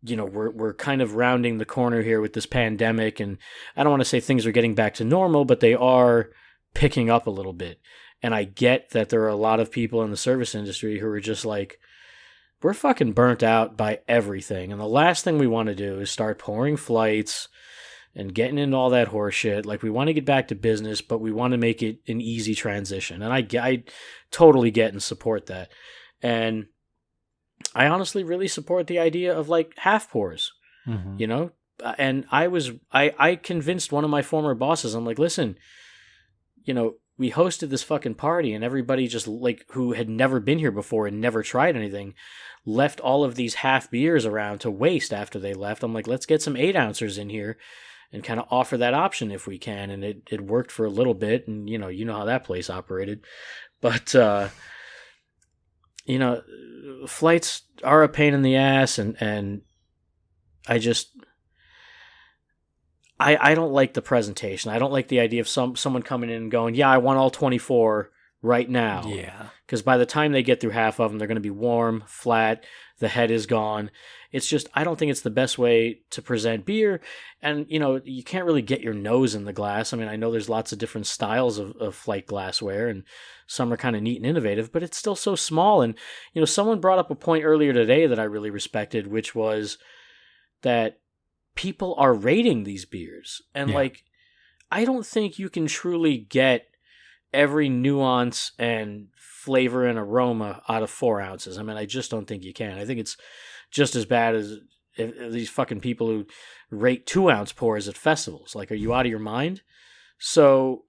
we're kind of rounding the corner here with this pandemic, and I don't want to say things are getting back to normal, but they are picking up a little bit. And I get that there are a lot of people in the service industry who are just like, we're fucking burnt out by everything, and the last thing we want to do is start pouring flights and getting into all that horse shit. Like, we want to get back to business, but we want to make it an easy transition. And I totally get and support that. And I honestly really support the idea of like half pours, and I convinced one of my former bosses, I'm like, listen, we hosted this fucking party, and everybody just like who had never been here before and never tried anything left all of these half beers around to waste after they left. I'm like, let's get some 8-ounces in here and kind of offer that option if we can. And it worked for a little bit, and you know how that place operated. But flights are a pain in the ass, and I don't like the presentation. I don't like the idea of someone coming in and going, yeah, I want all 24 right now. Yeah. Because by the time they get through half of them, they're going to be warm, flat, the head is gone. It's just, I don't think it's the best way to present beer. And, you can't really get your nose in the glass. I mean, I know there's lots of different styles of flight glassware, and some are kind of neat and innovative, but it's still so small. And, someone brought up a point earlier today that I really respected, which was that people are rating these beers. And I don't think you can truly get every nuance and flavor and aroma out of 4 ounces. I mean, I just don't think you can. I think it's just as bad as if these fucking people who rate 2-ounce pours at festivals. Like, are you out of your mind? So,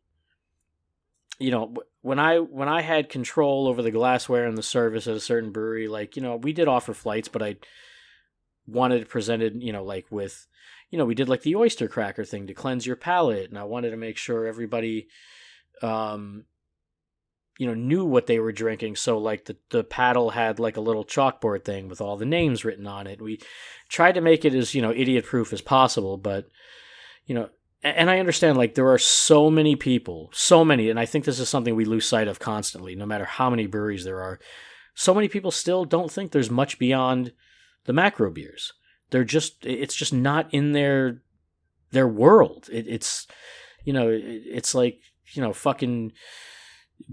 when I had control over the glassware and the service at a certain brewery, we did offer flights, but I wanted it presented, with, we did like the oyster cracker thing to cleanse your palate, and I wanted to make sure everybody, knew what they were drinking. So like the paddle had like a little chalkboard thing with all the names written on it. We tried to make it as, idiot proof as possible, but, and I understand like there are so many people, and I think this is something we lose sight of constantly, no matter how many breweries there are. So many people still don't think there's much beyond the macro beers. It's just not in their world. It's like, fucking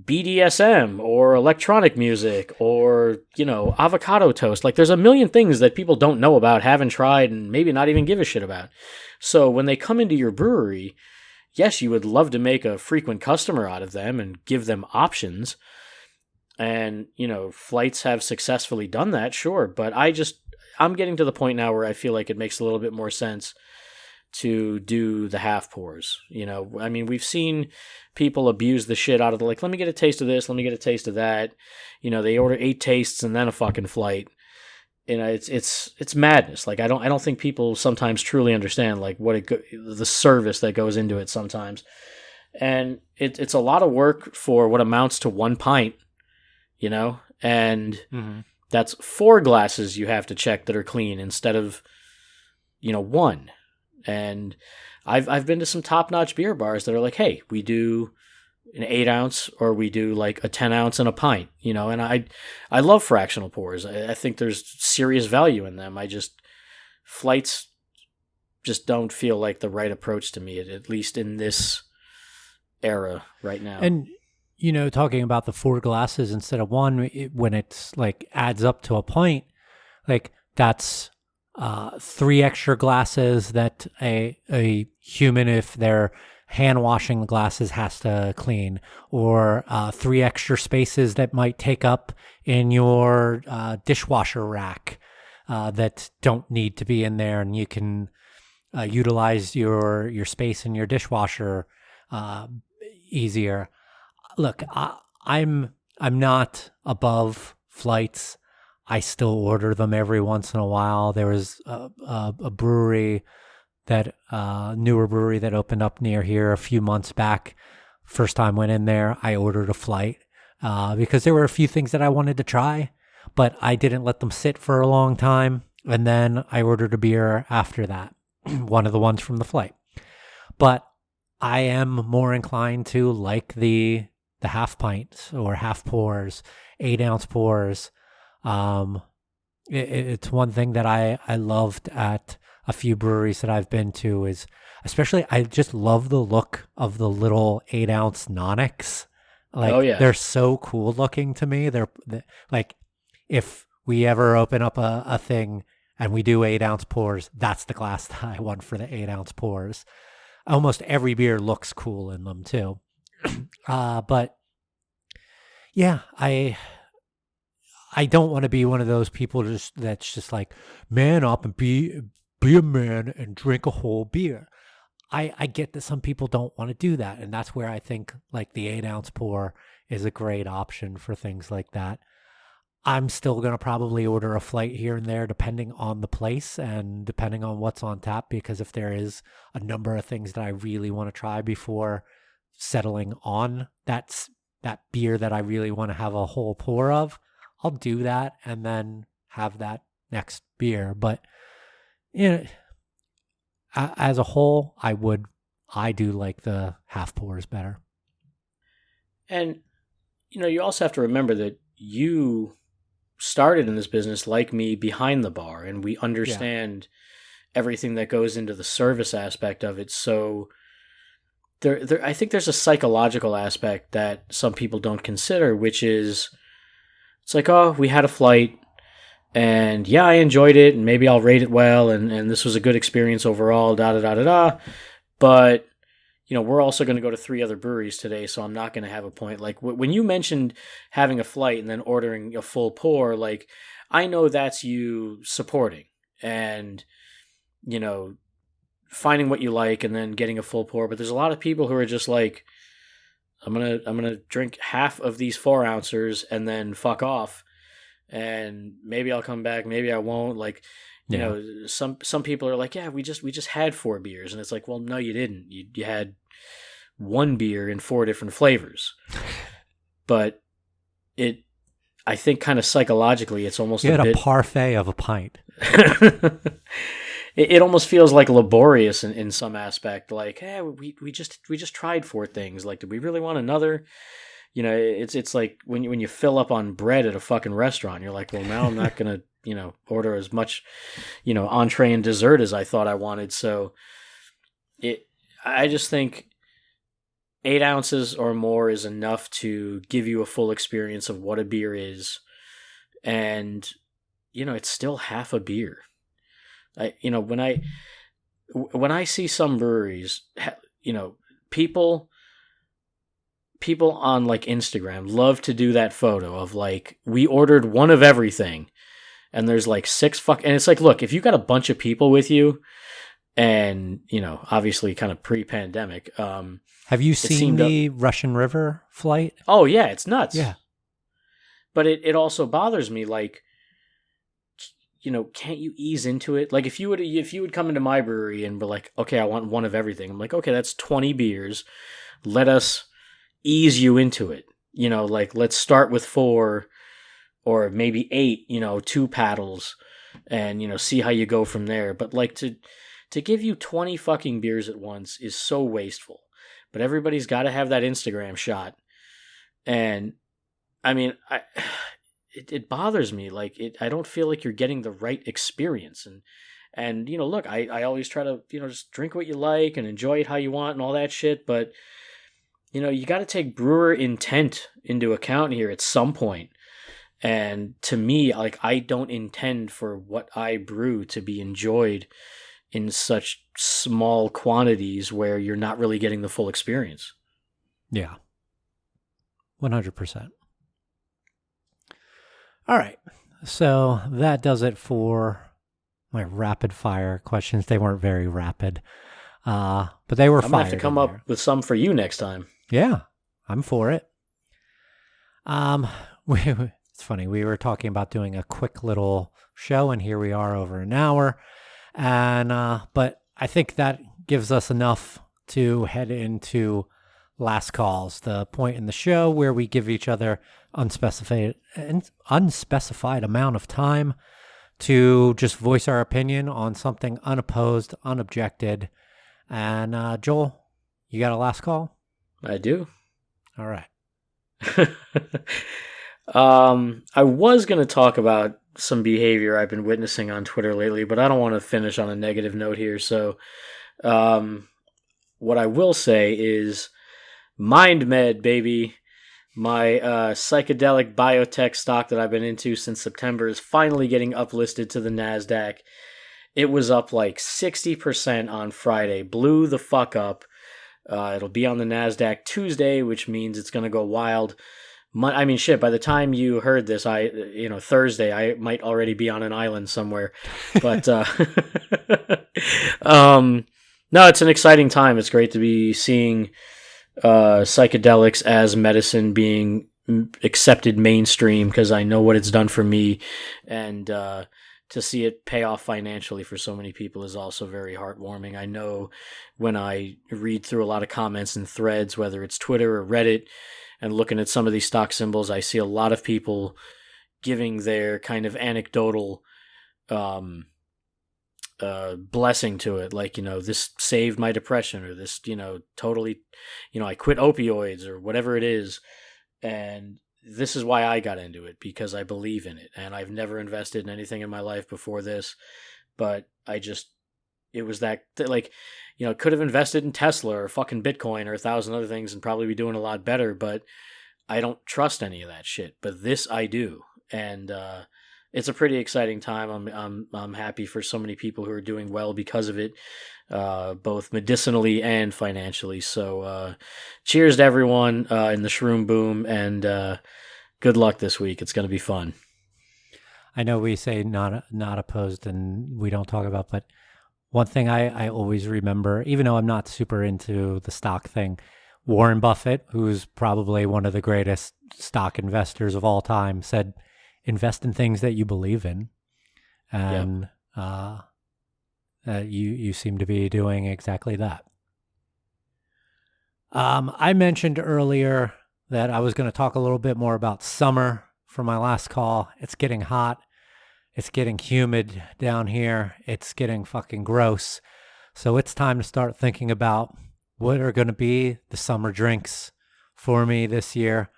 BDSM or electronic music or, avocado toast. Like, there's a million things that people don't know about, haven't tried, and maybe not even give a shit about. So when they come into your brewery, yes, you would love to make a frequent customer out of them and give them options. And, flights have successfully done that, sure. But I'm getting to the point now where I feel like it makes a little bit more sense to do the half pours. I mean, we've seen people abuse the shit out of let me get a taste of this, let me get a taste of that. They order 8 tastes and then a fucking flight. It's madness. Like, I don't think people sometimes truly understand like the service that goes into it sometimes. And it's a lot of work for what amounts to 1 pint, and that's 4 glasses you have to check that are clean instead of, 1. And I've been to some top-notch beer bars that are like, hey, we do an 8-ounce or we do like a 10-ounce and a pint, and I love fractional pours. I think there's serious value in them. Flights just don't feel like the right approach to me, at least in this era right now. And, talking about the 4 glasses instead of one, when it's like adds up to a pint, like that's 3 extra glasses that a human, if they're hand washing the glasses, has to clean, or 3 extra spaces that might take up in your dishwasher rack that don't need to be in there, and you can utilize your space in your dishwasher easier. Look, I'm not above flights. I still order them every once in a while. There was a brewery that newer brewery that opened up near here a few months back. First time went in there, I ordered a flight because there were a few things that I wanted to try, but I didn't let them sit for a long time. And then I ordered a beer after that, one of the ones from the flight. But I am more inclined to like the half pints or half pours, 8-ounce pours. It's one thing that I loved at a few breweries that I've been to is, especially, I just love the look of the little 8-ounce Nonics. Like, Oh, yeah. they're so cool looking to me. They're like, if we ever open up a thing and we do 8-ounce pours, that's the glass that I want for the 8-ounce pours. Almost every beer looks cool in them too. But yeah, I don't want to be one of those people that's just like, man up and be a man and drink a whole beer. I get that some people don't want to do that, and that's where I think like the 8-ounce pour is a great option for things like that. I'm still going to probably order a flight here and there depending on the place and depending on what's on tap, because if there is a number of things that I really want to try before settling on that beer that I really want to have a whole pour of, I'll do that and then have that next beer. But as a whole, I do like the half pours better. And you also have to remember that you started in this business like me behind the bar, and we understand everything that goes into the service aspect of it. So I think there's a psychological aspect that some people don't consider, which is, it's like, oh, we had a flight and yeah, I enjoyed it and maybe I'll rate it well. And this was a good experience overall, da da da da da. But, we're also going to go to 3 other breweries today, so I'm not going to have a point. Like when you mentioned having a flight and then ordering a full pour, like, I know that's you supporting and, finding what you like and then getting a full pour. But there's a lot of people who are just like, I'm gonna drink half of these 4-ouncers and then fuck off, and maybe I'll come back, maybe I won't. Like, some people are like, yeah, we just had 4 beers, and it's like, well, no, you didn't. You had 1 beer in 4 different flavors. But I think kind of psychologically, it's almost a parfait of a pint. It almost feels like laborious in some aspect. Like, hey, we just tried 4 things. Like, did we really want another? It's like when you fill up on bread at a fucking restaurant, you're like, well, now I'm not gonna order as much entree and dessert as I thought I wanted. So I just think 8 ounces or more is enough to give you a full experience of what a beer is, and it's still half a beer. When I see some breweries, people on like Instagram love to do that photo of like, we ordered one of everything, and there's like 6 and it's like, look, if you got a bunch of people with you, and obviously kind of pre-pandemic, have you seen the Russian River flight? Oh yeah, it's nuts. Yeah, but it also bothers me, like, can't you ease into it? Like, if you would come into my brewery and be like, okay, I want one of everything. I'm like, okay, that's 20 beers. Let us ease you into it. Like, let's start with 4 or maybe 8, 2 paddles, and, see how you go from there. But like, to give you 20 fucking beers at once is so wasteful. But everybody's got to have that Instagram shot. And I mean, it bothers me. Like, I don't feel like you're getting the right experience. And look, I always try to, just drink what you like and enjoy it how you want and all that shit. But, you got to take brewer intent into account here at some point. And to me, like, I don't intend for what I brew to be enjoyed in such small quantities where you're not really getting the full experience. Yeah. 100%. All right. So that does it for my rapid fire questions. They weren't very rapid, but they were I'm going to have to fired come in up there. with some for you next time. Yeah, I'm for it. It's funny. We were talking about doing a quick little show, and here we are over an hour. And but I think that gives us enough to head into last calls, the point in the show where we give each other unspecified amount of time to just voice our opinion on something unopposed, unobjected. And Joel, you got a last call? I do. All right. I was going to talk about some behavior I've been witnessing on Twitter lately, but I don't want to finish on a negative note here. So, what I will say is MindMed, baby. My psychedelic biotech stock that I've been into since September is finally getting uplisted to the NASDAQ. It was up like 60% on Friday. Blew the fuck up. It'll be on the NASDAQ Tuesday, which means it's going to go wild. I mean, shit, by the time you heard this, Thursday, I might already be on an island somewhere. But, no, it's an exciting time. It's great to be seeing psychedelics as medicine being accepted mainstream, because I know what it's done for me. And to see it pay off financially for so many people is also very heartwarming. I know when I read through a lot of comments and threads, whether it's Twitter or Reddit, and looking at some of these stock symbols, I see a lot of people giving their kind of anecdotal blessing to it. Like, this saved my depression, or this, totally, I quit opioids, or whatever it is. And this is why I got into it, because I believe in it. And I've never invested in anything in my life before this, but it was that, like, could have invested in Tesla or fucking Bitcoin or 1,000 other things and probably be doing a lot better, but I don't trust any of that shit. But this I do. And it's a pretty exciting time. I'm happy for so many people who are doing well because of it, both medicinally and financially. So cheers to everyone in the Shroom Boom, and good luck this week. It's going to be fun. I know we say not opposed and we don't talk about, but one thing I always remember, even though I'm not super into the stock thing, Warren Buffett, who's probably one of the greatest stock investors of all time, said, invest in things that you believe in. And you seem to be doing exactly that. I mentioned earlier that I was going to talk a little bit more about summer for my last call. It's getting hot. It's getting humid down here. It's getting fucking gross. So it's time to start thinking about what are going to be the summer drinks for me this year.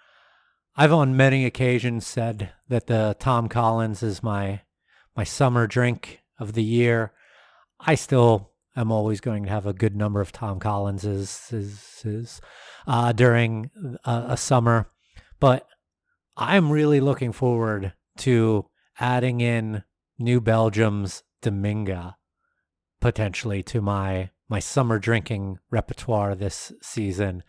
I've on many occasions said that the Tom Collins is my summer drink of the year. I still am always going to have a good number of Tom Collinses during a summer, but I'm really looking forward to adding in New Belgium's Dominga potentially to my summer drinking repertoire this season.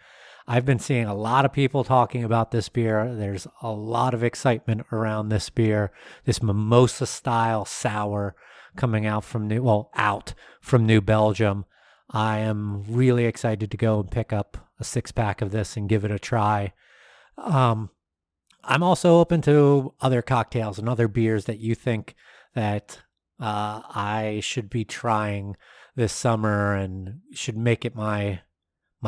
I've been seeing a lot of people talking about this beer. There's a lot of excitement around this beer, this mimosa style sour coming out from New Belgium. I am really excited to go and pick up a 6-pack of this and give it a try. I'm also open to other cocktails and other beers that you think that I should be trying this summer and should make it my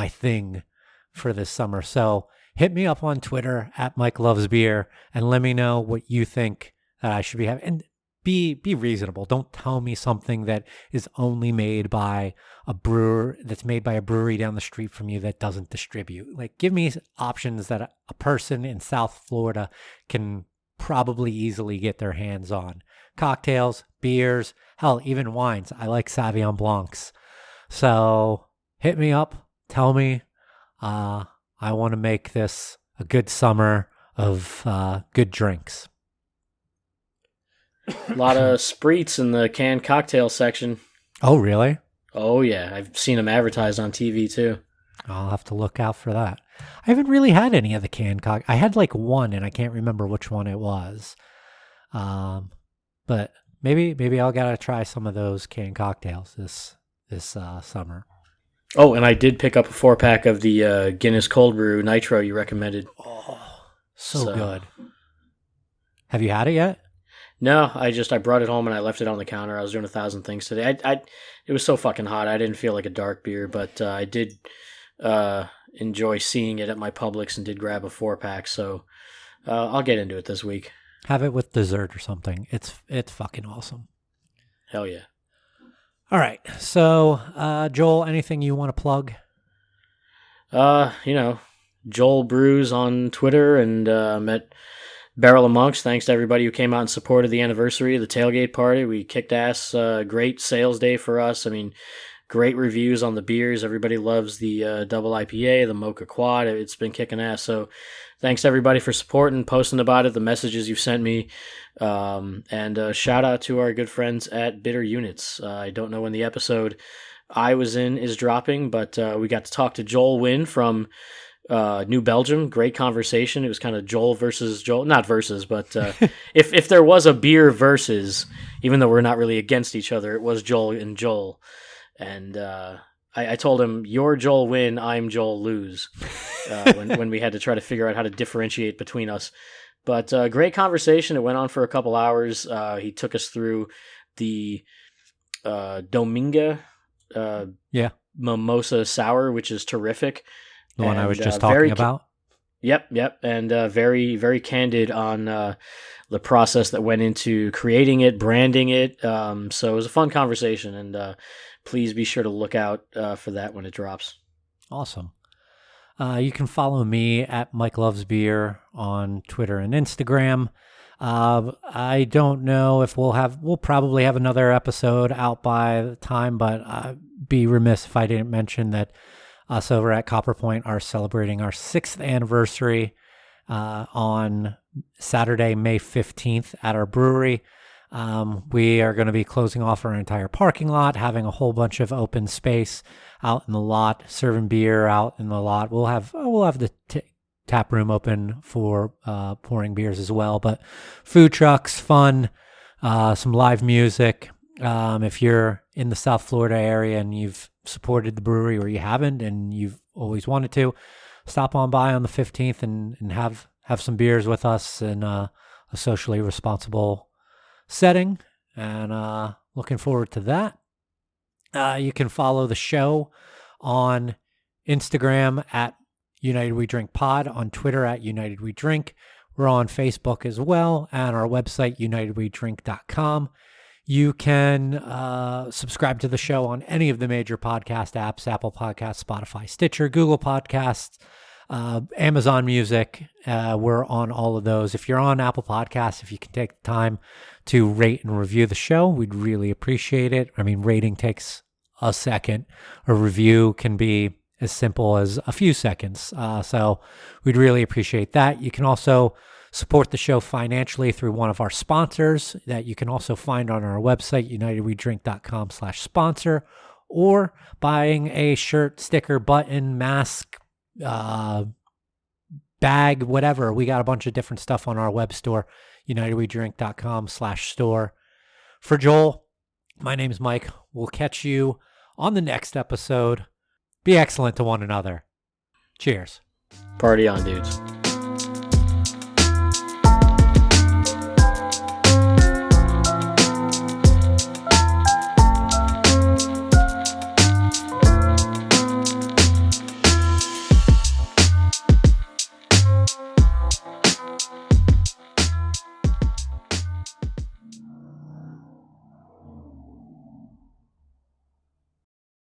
thing for this summer. So hit me up on Twitter at Mike Loves Beer and let me know what you think that I should be having. And be reasonable. Don't tell me something that is only made by a brewer, that's made by a brewery down the street from you that doesn't distribute. Like, give me options that a person in South Florida can probably easily get their hands on. Cocktails, beers, hell, even wines. I like Sauvignon Blancs. So hit me up. Tell me. I want to make this a good summer of good drinks. A lot of spreets in the canned cocktail section. Oh, really? Oh, yeah. I've seen them advertised on TV, too. I'll have to look out for that. I haven't really had any of the canned I had like one, and I can't remember which one it was. But maybe I'll gotta try some of those canned cocktails this summer. Oh, and I did pick up a 4-pack of the Guinness Cold Brew Nitro you recommended. Oh, so good. Have you had it yet? No, I brought it home and I left it on the counter. I was doing 1,000 things today. It was so fucking hot. I didn't feel like a dark beer, but I did enjoy seeing it at my Publix and did grab a 4-pack. So I'll get into it this week. Have it with dessert or something. It's fucking awesome. Hell yeah. All right. So, Joel, anything you want to plug? Joel Brews on Twitter, and met Barrel of Monks. Thanks to everybody who came out and supported the anniversary of the tailgate party. We kicked ass. Great sales day for us. I mean, great reviews on the beers. Everybody loves the double IPA, the Mocha Quad. It's been kicking ass. So thanks to everybody for supporting, posting about it, the messages you've sent me. And shout out to our good friends at Bitter Units. I don't know when the episode I was in is dropping, but we got to talk to Joel Wynn from New Belgium. Great conversation. It was kind of Joel versus Joel, not versus, but if there was a beer versus, even though we're not really against each other, it was Joel and Joel. And I told him, "You're Joel win, I'm Joel lose," when we had to try to figure out how to differentiate between us. But great conversation. It went on for a couple hours. He took us through the Dominga Mimosa Sour, which is terrific. The one I was just talking about? Yep. And very, very candid on the process that went into creating it, branding it. So it was a fun conversation, and please be sure to look out for that when it drops. Awesome. You can follow me at Mike Loves Beer on Twitter and Instagram. I don't know if we'll probably have another episode out by the time, but I'd be remiss if I didn't mention that us over at Copper Point are celebrating our 6th anniversary on Saturday, May 15th at our brewery. We are going to be closing off our entire parking lot, having a whole bunch of open space out in the lot, serving beer out in the lot. We'll have the tap room open for pouring beers as well, but food trucks, fun, some live music. If you're in the South Florida area and you've supported the brewery, or you haven't and you've always wanted to, stop on by on the 15th and have some beers with us in a socially responsible setting, and looking forward to that. You can follow the show on Instagram at United We Drink Pod, on Twitter at United We Drink. We're on Facebook as well, and our website, unitedwedrink.com. You can subscribe to the show on any of the major podcast apps: Apple Podcasts, Spotify, Stitcher, Google Podcasts, Amazon Music. We're on all of those. If you're on Apple Podcasts, if you can take the time to rate and review the show, we'd really appreciate it. I mean, rating takes a second. A review can be as simple as a few seconds. So we'd really appreciate that. You can also support the show financially through one of our sponsors that you can also find on our website, unitedwedrink.com/sponsor, or buying a shirt, sticker, button, mask, bag, whatever. We got a bunch of different stuff on our web store, unitedwedrink.com/store. For Joel, my name's Mike. We'll catch you on the next episode. Be excellent to one another. Cheers. Party on, dudes.